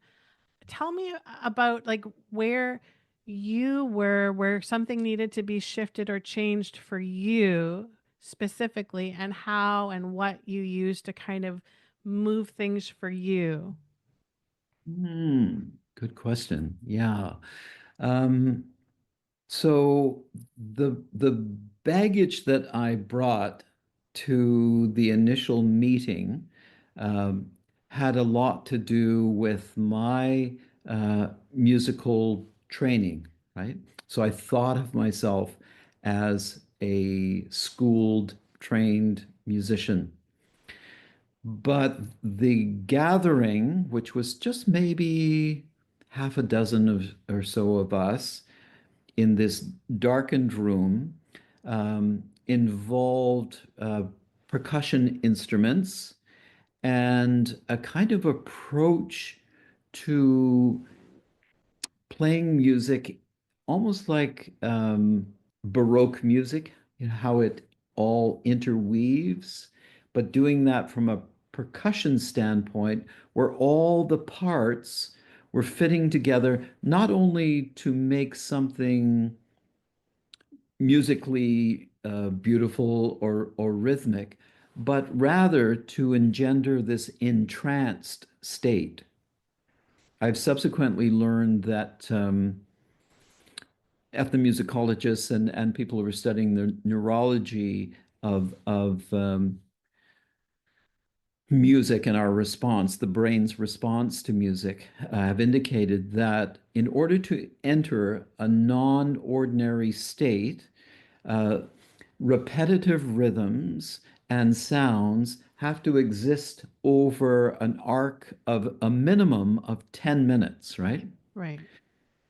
tell me about like where you were, where something needed to be shifted or changed for you specifically, and how and what you used to kind of move things for you. Good question. Yeah. Um, So the baggage that I brought to the initial meeting um, had a lot to do with my musical training, right? So I thought of myself as a schooled, trained musician. But the gathering, which was just maybe half a dozen or so of us, in this darkened room involved percussion instruments and a kind of approach to playing music almost like Baroque music, you know, how it all interweaves, but doing that from a percussion standpoint where all the parts were fitting together, not only to make something musically beautiful or rhythmic, but rather to engender this entranced state. I've subsequently learned that ethnomusicologists and people who are studying the neurology of music and our response, the brain's response to music, have indicated that in order to enter a non-ordinary state, uh, repetitive rhythms and sounds have to exist over an arc of a minimum of 10 minutes, right? Right.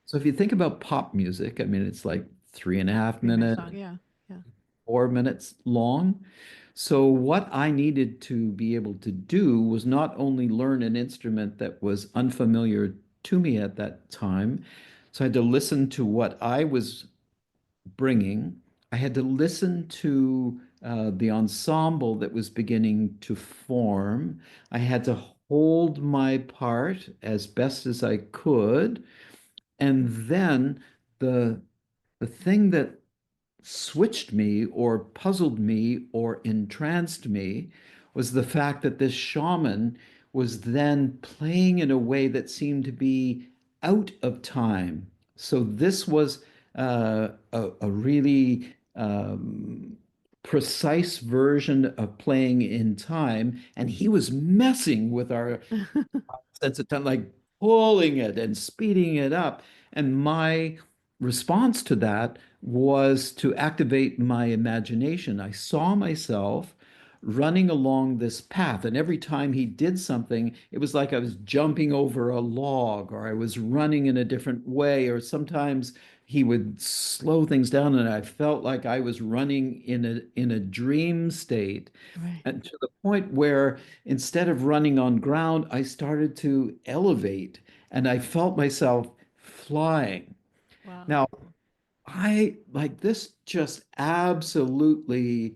So if you think about pop music, I mean, it's like 3.5 3 minute minutes, song. Yeah. Yeah. 4 minutes long. So what I needed to be able to do was not only learn an instrument that was unfamiliar to me at that time, so I had to listen to what I was bringing. I had to listen to the ensemble that was beginning to form. I had to hold my part as best as I could. And then the the thing that switched me or puzzled me or entranced me was the fact that this shaman was then playing in a way that seemed to be out of time. So this was a really precise version of playing in time, and he was messing with our sense of time, like pulling it and speeding it up. And my response to that was to activate my imagination. I saw myself running along this path, and every time he did something, it was like I was jumping over a log, or I was running in a different way, or sometimes he would slow things down, and I felt like I was running in a dream state. Right. And to the point where instead of running on ground, I started to elevate and I felt myself flying. Wow. Now, I like this just absolutely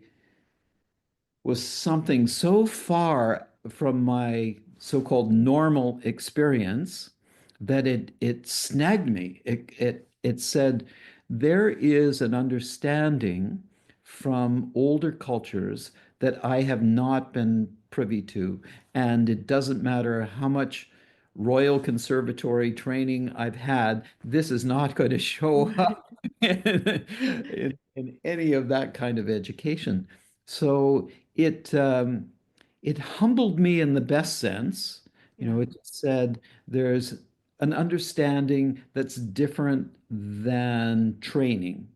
was something so far from my so-called normal experience that it snagged me. It said there is an understanding from older cultures that I have not been privy to, and it doesn't matter how much Royal Conservatory training I've had, this is not going to show Right. up in any of that kind of education. So it humbled me in the best sense. You Yeah. know, it said there's an understanding that's different than training.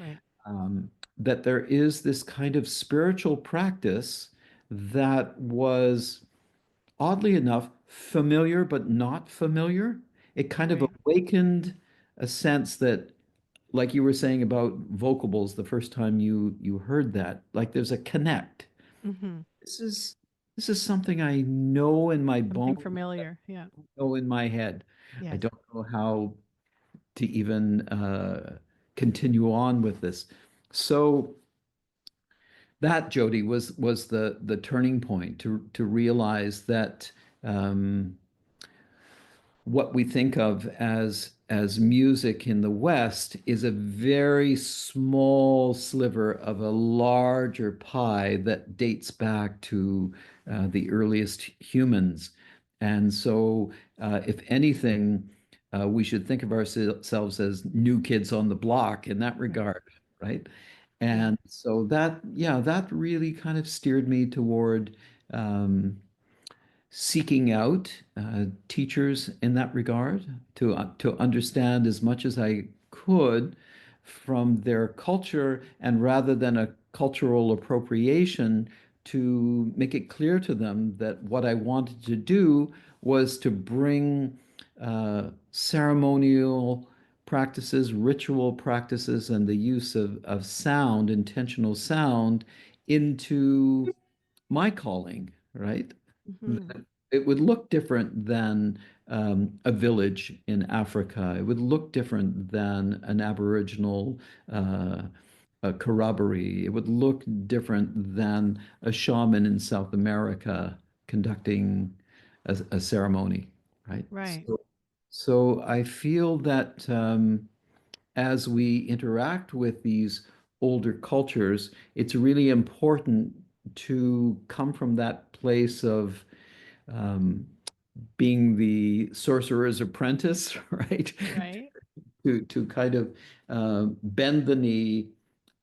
Right. Um, that there is this kind of spiritual practice that was oddly enough familiar but not familiar. It kind of Right. awakened a sense that, like you were saying about vocables the first time you heard that, like there's a connect. Hmm. This is this is something I know in my Something bones, familiar. Yeah. know in my head. I Yes. don't know how to even continue on with this. So that, Jody, was the turning point to realize that um, what we think of as music in the West is a very small sliver of a larger pie that dates back to the earliest humans. And so, if anything, we should think of ourselves as new kids on the block in that Right. regard, right? Yeah. And so that, yeah, that really kind of steered me toward um, seeking out teachers in that regard to understand as much as I could from their culture, and rather than a cultural appropriation, to make it clear to them that what I wanted to do was to bring ceremonial practices, ritual practices, and the use of sound, intentional sound, into my calling, right? Hmm. It would look different than a village in Africa. It would look different than an Aboriginal a corroboree. It would look different than a shaman in South America conducting a ceremony, right? Right. So I feel that as we interact with these older cultures, it's really important to come from that place of um, being the sorcerer's apprentice, right? Right. To kind of bend the knee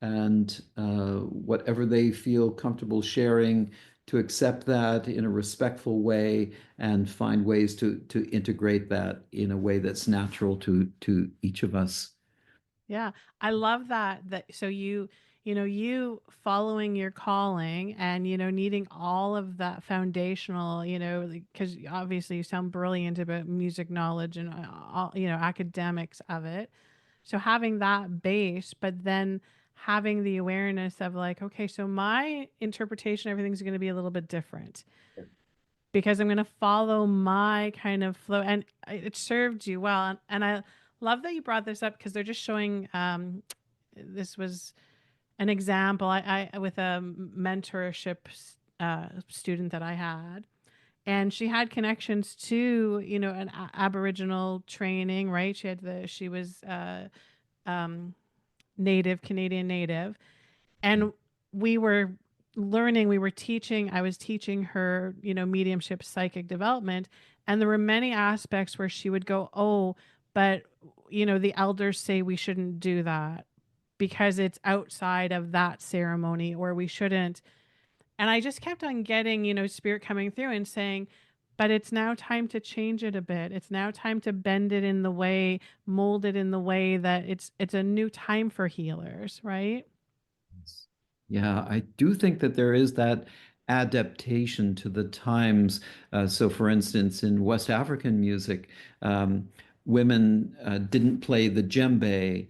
and whatever they feel comfortable sharing, to accept that in a respectful way and find ways to integrate that in a way that's natural to each of us. Yeah, I love that so you following your calling and needing all of that foundational, cuz obviously you sound brilliant about music knowledge and all, academics of it. So having that base, but then having the awareness of like, okay, so my interpretation, everything's going to be a little bit different because I'm going to follow my kind of flow. And it served you well. And I love that you brought this up because they're just showing this was an example I with a mentorship student that I had. And she had connections to, an Aboriginal training, right? She was um, native, Canadian native, and we were we were teaching, I was teaching her, mediumship, psychic development, and there were many aspects where she would go, oh, but the elders say we shouldn't do that because it's outside of that ceremony, or we shouldn't. And I just kept on getting, spirit coming through and saying, but it's now time to change it a bit. It's now time to bend it in the way, mold it in the way that it's a new time for healers, right? Yeah, I do think that there is that adaptation to the times. So, for instance, in West African music, women didn't play the djembe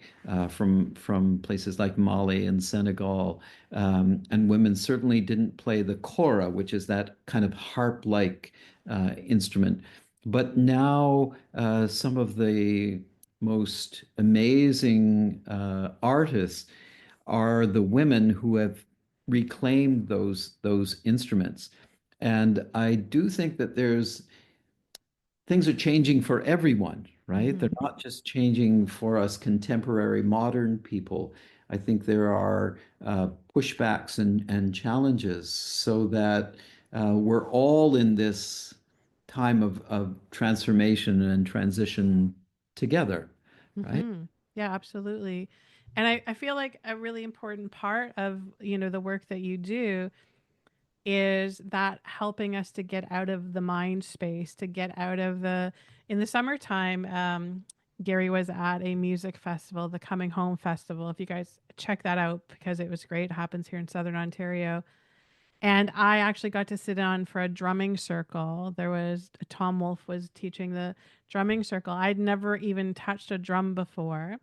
from places like Mali and Senegal, and women certainly didn't play the kora, which is that kind of harp-like instrument. But now, some of the most amazing artists are the women who have reclaimed those instruments. And I do think that there's things are changing for everyone, right? They're Hmm. not just changing for us contemporary modern people. I think there are pushbacks and challenges so that we're all in this time of transformation and transition together, right? Hmm. Yeah, absolutely. And I feel like a really important part of, the work that you do is that helping us to get out of the mind space, to get out of in the summertime, Gary was at a music festival, the Coming Home Festival. If you guys check that out, because it was great. It happens here in Southern Ontario. And I actually got to sit on for a drumming circle. There was Tom Wolfe was teaching the drumming circle. I'd never even touched a drum before.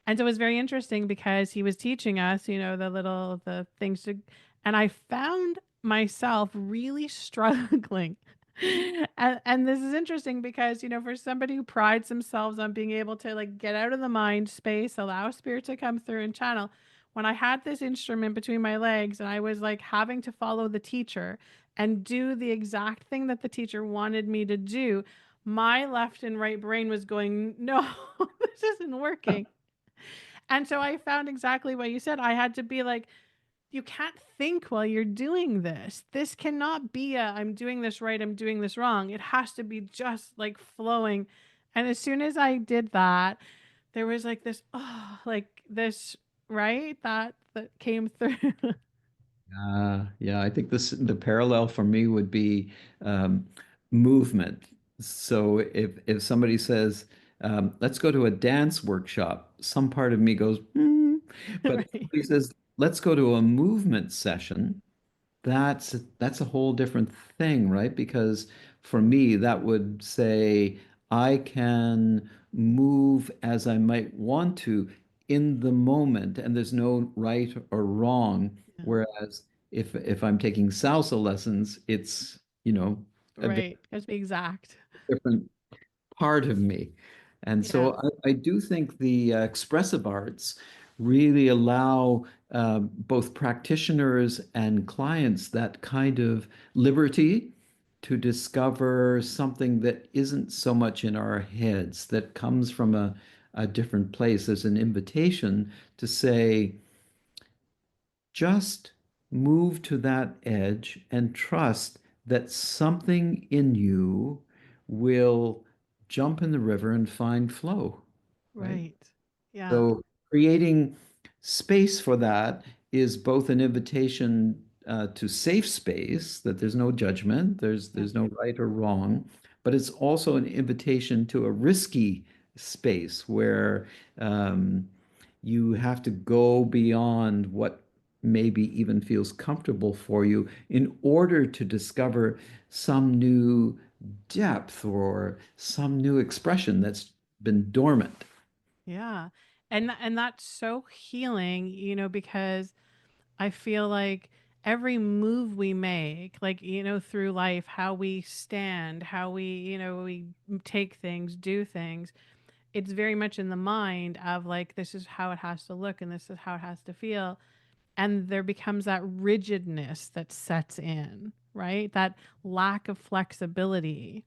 And so it was very interesting because he was teaching us, the things to, and I found myself really struggling And this is interesting because, for somebody who prides themselves on being able to like get out of the mind space, allow spirit to come through and channel, when I had this instrument between my legs and I was like having to follow the teacher and do the exact thing that the teacher wanted me to do, my left and right brain was going, no, this isn't working. And so I found exactly what you said. I had to be like, you can't think while you're doing this. This cannot be I'm doing this right, I'm doing this wrong. It has to be just like flowing. And as soon as I did that, there was like this, oh, like this, right? That came through. Yeah, I think the parallel for me would be um, movement. So if somebody says, "Let's go to a dance workshop," some part of me goes, "Hmm." But if Right. somebody says, "Let's go to a movement session," that's a whole different thing, right? Because for me, that would say I can move as I might want to in the moment, and there's no right or wrong. Yeah. Whereas if I'm taking salsa lessons, it's, a very Right. Let's be exact. different part of me. And Yeah. so I do think the expressive arts really allow both practitioners and clients that kind of liberty to discover something that isn't so much in our heads, that comes from a different place. There's an invitation to say, just move to that edge and trust that something in you will jump in the river and find flow, right? Right. Yeah. So creating space for that is both an invitation to safe space, that there's no judgment, Yeah. there's no right or wrong, but it's also an invitation to a risky space where you have to go beyond what maybe even feels comfortable for you in order to discover some new depth or some new expression that's been dormant. Yeah. And that's so healing, because I feel like every move we make, like, through life, how we stand, how we take things, do things, it's very much in the mind of like, this is how it has to look and this is how it has to feel. And there becomes that rigidness that sets in, right? That lack of flexibility.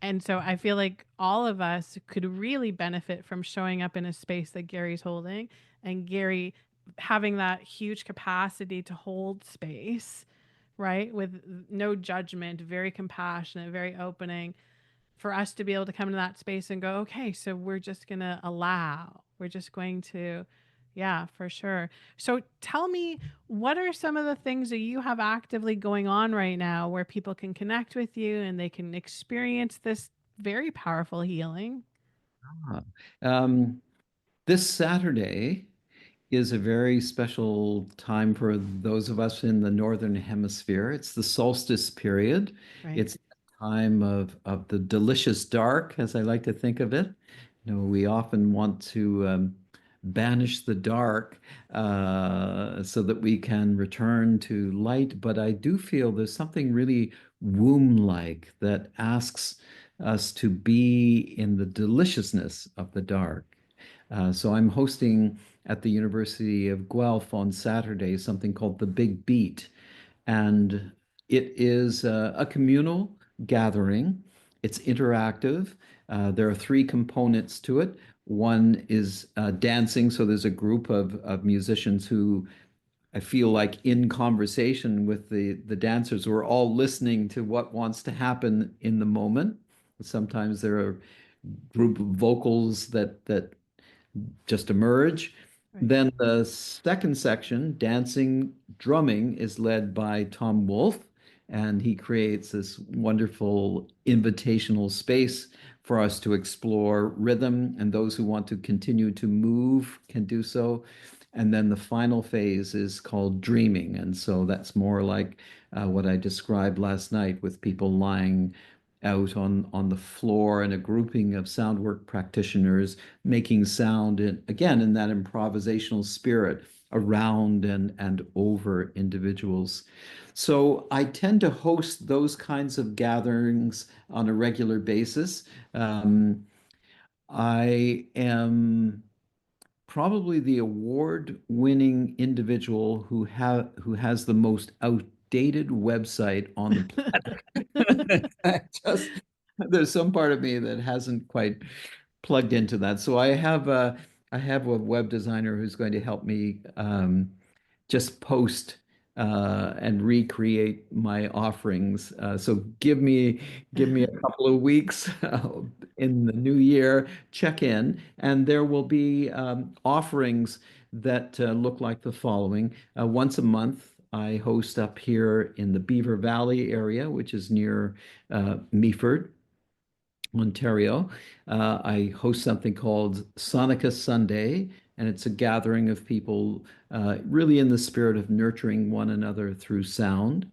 And so I feel like all of us could really benefit from showing up in a space that Gary's holding, and Gary having that huge capacity to hold space, right? With no judgment, very compassionate, very opening, for us to be able to come into that space and go, okay, so we're just going to allow, we're just going to, yeah, for sure. So tell me, what are some of the things that you have actively going on right now where people can connect with you and they can experience this very powerful healing? Ah. Um, this Saturday is a very special time for those of us in the Northern Hemisphere. It's the solstice period. Right. It's a time of the delicious dark, as I like to think of it. We often want to banish the dark so that we can return to light. But I do feel there's something really womb-like that asks us to be in the deliciousness of the dark. So I'm hosting at the University of Guelph on Saturday something called the Big Beat. And it is a communal gathering. It's interactive. There are three components to it. One is dancing. So there's a group of musicians who I feel like in conversation with the dancers, we're all listening to what wants to happen in the moment. Sometimes there are group vocals that just emerge. Right. Then the second section, dancing, drumming, is led by Tom Wolfe, and he creates this wonderful invitational space for us to explore rhythm, and those who want to continue to move can do so. And then the final phase is called dreaming, and so that's more like what I described last night with people lying out on the floor and a grouping of sound work practitioners making sound in, again in that improvisational spirit. around and over individuals. So I tend to host those kinds of gatherings on a regular basis. Um, I am probably the award-winning individual who has the most outdated website on the planet. Just there's some part of me that hasn't quite plugged into that. So I have a web designer who's going to help me just post and recreate my offerings. So give me a couple of weeks in the new year. Check in, and there will be offerings that look like the following. Once a month, I host up here in the Beaver Valley area, which is near Meaford, Ontario. I host something called Sonica Sunday, and it's a gathering of people really in the spirit of nurturing one another through sound.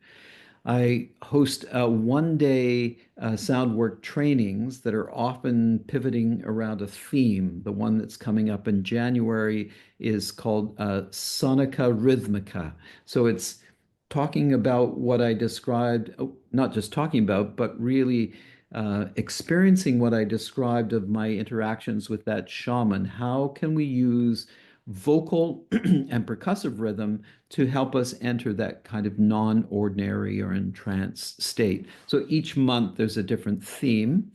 I host 1 day sound work trainings that are often pivoting around a theme. The one that's coming up in January is called Sonica Rhythmica. So it's talking about what I described, not just talking about, but really experiencing what I described of my interactions with that shaman. How can we use vocal and percussive rhythm to help us enter that kind of non-ordinary or entranced state? So each month there's a different theme.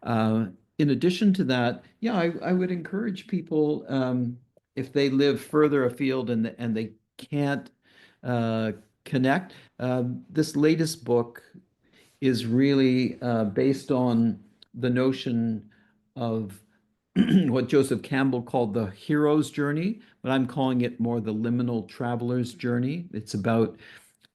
Uh, in addition to that, yeah, I would encourage people if they live further afield and they can't uh, connect. This latest book is really based on the notion of what Joseph Campbell called the hero's journey, but I'm calling it more the liminal traveler's journey. It's about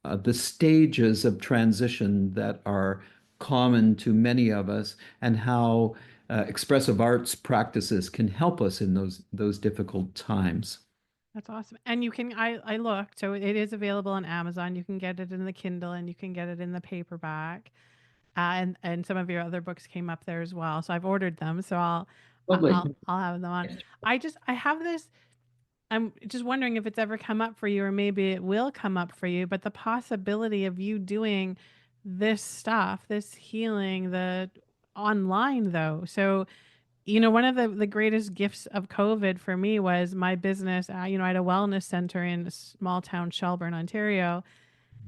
the stages of transition that are common to many of us and how expressive arts practices can help us in those difficult times. That's awesome. And you can I looked, so it is available on Amazon. You can get it in the Kindle and you can get it in the paperback. And some of your other books came up there as well. So I've ordered them. So Lovely. I'll have them on. I have this. I'm just wondering if it's ever come up for you, or maybe it will come up for you. But the possibility of you doing this stuff, this healing, the online though. So one of the greatest gifts of COVID for me was my business. I had a wellness center in a small town, Shelburne, Ontario,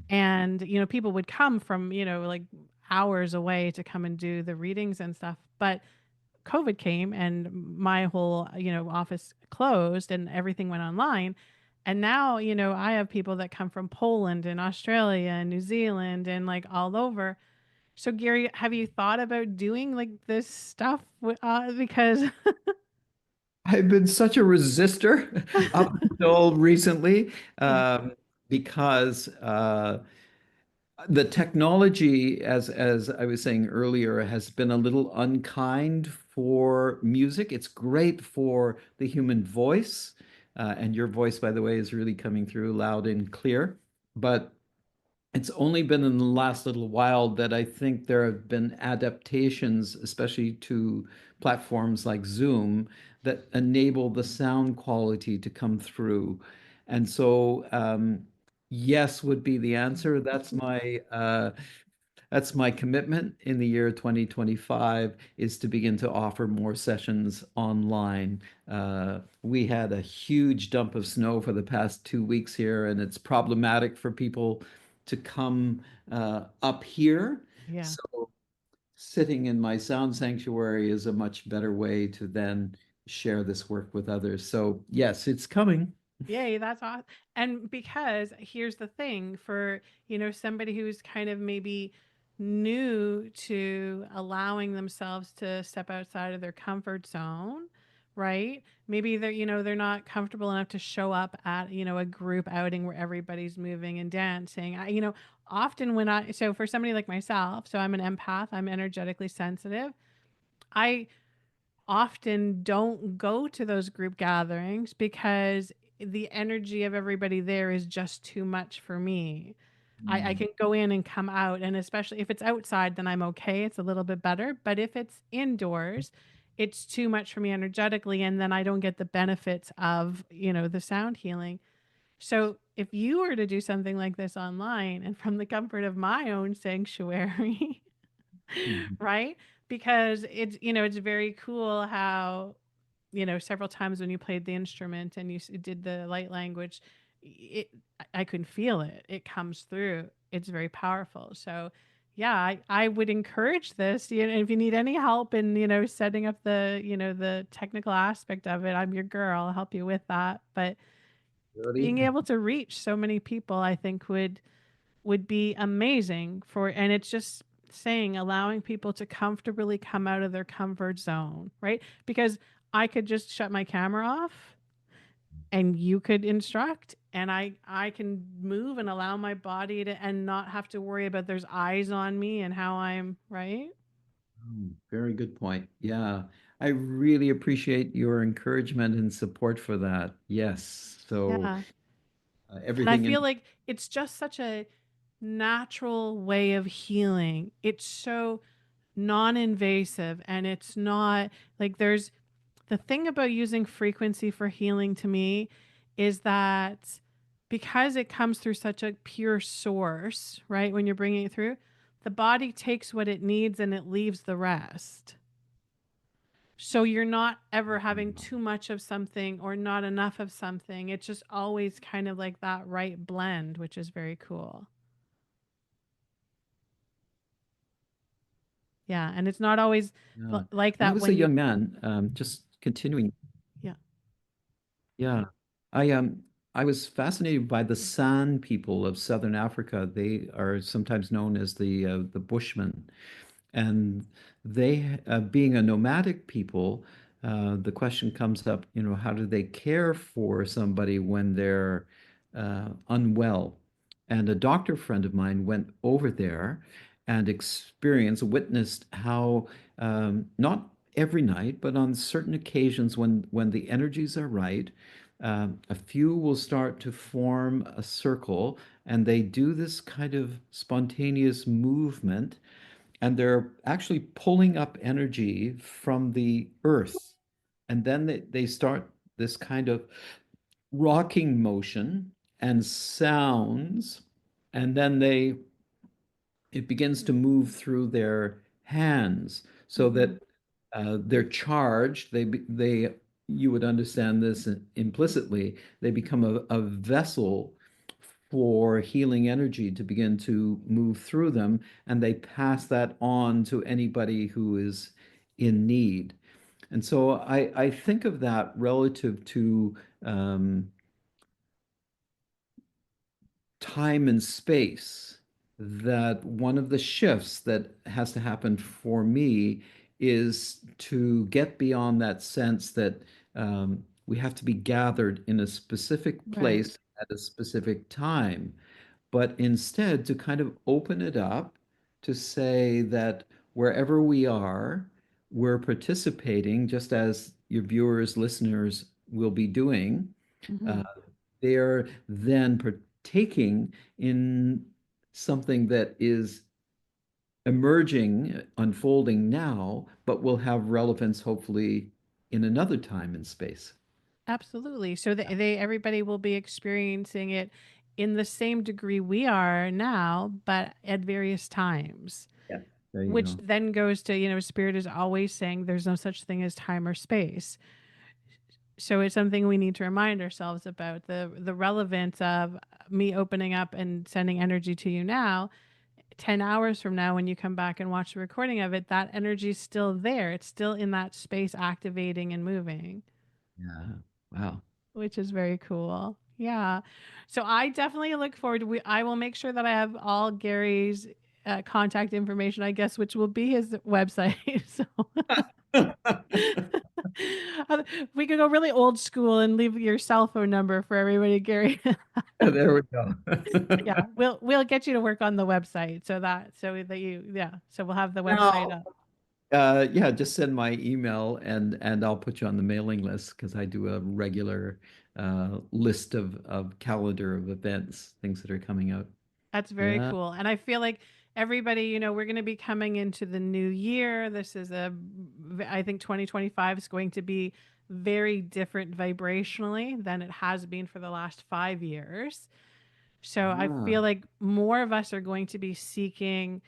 and people would come from like hours away to come and do the readings and stuff. But COVID came and my whole office closed and everything went online. And now I have people that come from Poland and Australia and New Zealand and like all over. So Gary, have you thought about doing like this stuff? Because I've been such a resistor up until recently yeah, because the technology, as I was saying earlier, has been a little unkind for music. It's great for the human voice, and your voice, by the way, is really coming through loud and clear. But it's only been in the last little while that I think there have been adaptations, especially to platforms like Zoom, that enable the sound quality to come through. And so, yes would be the answer. That's my commitment in the year 2025 is to begin to offer more sessions online. We had a huge dump of snow for the past 2 weeks here, and it's problematic for people to come up here. yeah. So sitting in my sound sanctuary is a much better way to then share this work with others. So yes, it's coming. Yay, that's awesome. And because here's the thing for, somebody who's kind of maybe new to allowing themselves to step outside of their comfort zone, right? Maybe they're not comfortable enough to show up at, a group outing where everybody's moving and dancing. Often so for somebody like myself, so I'm an empath, I'm energetically sensitive. I often don't go to those group gatherings because the energy of everybody there is just too much for me. I Mm. can go in and come out, and especially if it's outside, then I'm okay. It's a little bit better. But if it's indoors, it's too much for me energetically, and then I don't get the benefits of the sound healing. So if you were to do something like this online and from the comfort of my own sanctuary, Mhm. right? Because it's, it's very cool how, several times when you played the instrument and did the light language, it, I can feel it. It comes through. It's very powerful. So, yeah, I would encourage this. If you need any help in, setting up the technical aspect of it, I'm your girl. I'll help you with that. But Jodi? being able to reach so many people, I think would be amazing for, and it's just saying allowing people to comfortably come out of their comfort zone, right? Because I could just shut my camera off and you could instruct, and I can move and allow my body to, and not have to worry about there's eyes on me and how I'm, right? Very good point. Yeah, I really appreciate your encouragement and support for that. Yes. So Yeah. And I everything feel in, like it's just such a natural way of healing. It's so non-invasive, and it's not like there's the thing about using frequency for healing to me is that because it comes through such a pure source, right? When you're bringing it through, the body takes what it needs and it leaves the rest. So you're not ever having too much of something or not enough of something. It's just always kind of like that right blend, which is very cool. Yeah. And it's not always yeah. like When I that was a when you, young man, just continuing. yeah. Yeah, I was fascinated by the San people of Southern Africa. They are sometimes known as the Bushmen, and they, being a nomadic people, the question comes up, how do they care for somebody when they're unwell? And a doctor friend of mine went over there and witnessed how, not every night, but on certain occasions when the energies are right, a few will start to form a circle, and they do this kind of spontaneous movement, and they're actually pulling up energy from the earth. And then they start this kind of rocking motion and sounds, and then it begins to move through their hands so Mm-hmm. that they're charged. They you would understand this implicitly. They become a vessel for healing energy to begin to move through them, and they pass that on to anybody who is in need. And so I think of that relative to um, time and space, that one of the shifts that has to happen for me is to get beyond that sense that we have to be gathered in a specific Right. place at a specific time, but instead to kind of open it up to say that wherever we are, we're participating, just as your viewers, listeners will be doing. Mm-hmm. Uh, they're then partaking in something that is emerging, unfolding now, but will have relevance hopefully in another time and space. Absolutely. So everybody will be experiencing it in the same degree we are now, but at various times, Yeah, there you which go. then goes to, Spirit is always saying there's no such thing as time or space. So it's something we need to remind ourselves about the relevance of me opening up and sending energy to you now. 10 hours from now, when you come back and watch the recording of it, that energy is still there. It's still in that space activating and moving, Yeah. Wow. which is very cool. Yeah. So I definitely look forward to, I will make sure that I have all Gary's contact information, I guess, which will be his website. So we could go really old school and leave your cell phone number for everybody, Gary. There we go. Yeah, we'll get you to work on the website so that you, yeah, so we'll have the website Now, up. yeah, just send my email and I'll put you on the mailing list because I do a regular list of calendar of events, things that are coming out. That's very Yeah. cool. And I feel like everybody, we're going to be coming into the new year. This is I think 2025 is going to be very different vibrationally than it has been for the last 5 years. So I Ah, feel like more of us are going to be seeking,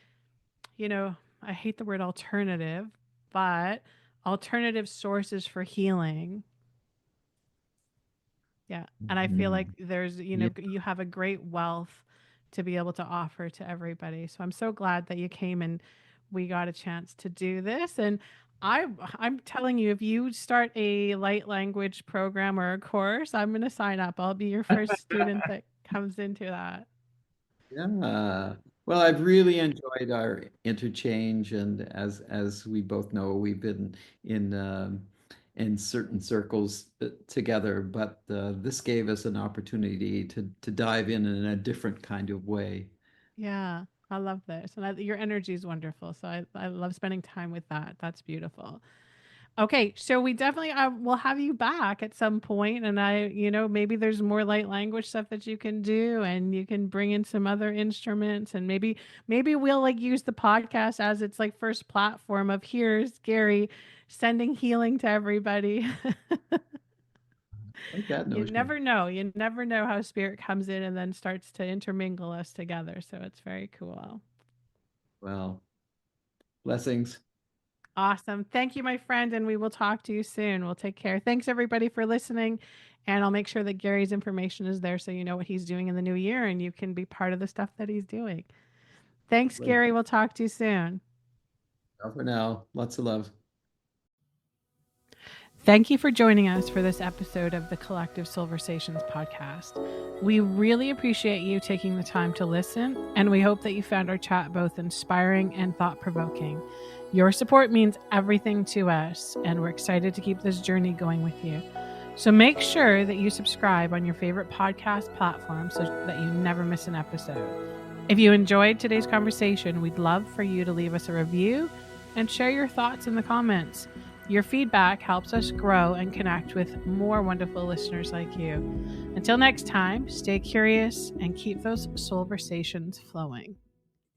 you know, I hate the word alternative, but alternative sources for healing. Yeah. And I feel like mhm. there's, Yeah. you have a great wealth to be able to offer to everybody. So I'm so glad that you came and we got a chance to do this. And I'm telling you, if you start a light language program or a course, I'm going to sign up. I'll be your first student that comes into that. Yeah. Well, I've really enjoyed our interchange, and as we both know, we've been in certain circles together, but this gave us an opportunity to dive in a different kind of way. Yeah. I love this. And your energy is wonderful. So I love spending time with that. That's beautiful. Okay, so we definitely will have you back at some point, and maybe there's more light language stuff that you can do, and you can bring in some other instruments, and maybe we'll like use the podcast as its like first platform of here's Gary sending healing to everybody. I like that You notion. never know. You never know how spirit comes in and then starts to intermingle us together. So it's very cool. Well, blessings. Awesome. Thank you, my friend. And we will talk to you soon. We'll take care. Thanks, everybody, for listening. And I'll make sure that Gary's information is there so you know what he's doing in the new year and you can be part of the stuff that he's doing. Thanks, Like, Gary. We'll talk to you soon. ciao for now. Lots of love. Thank you for joining us for this episode of the Collective Soulversations podcast. We really appreciate you taking the time to listen, and we hope that you found our chat both inspiring and thought provoking. Your support means everything to us, and we're excited to keep this journey going with you. So make sure that you subscribe on your favorite podcast platform so that you never miss an episode. If you enjoyed today's conversation, we'd love for you to leave us a review and share your thoughts in the comments. Your feedback helps us grow and connect with more wonderful listeners like you. Until next time, stay curious and keep those soulversations flowing.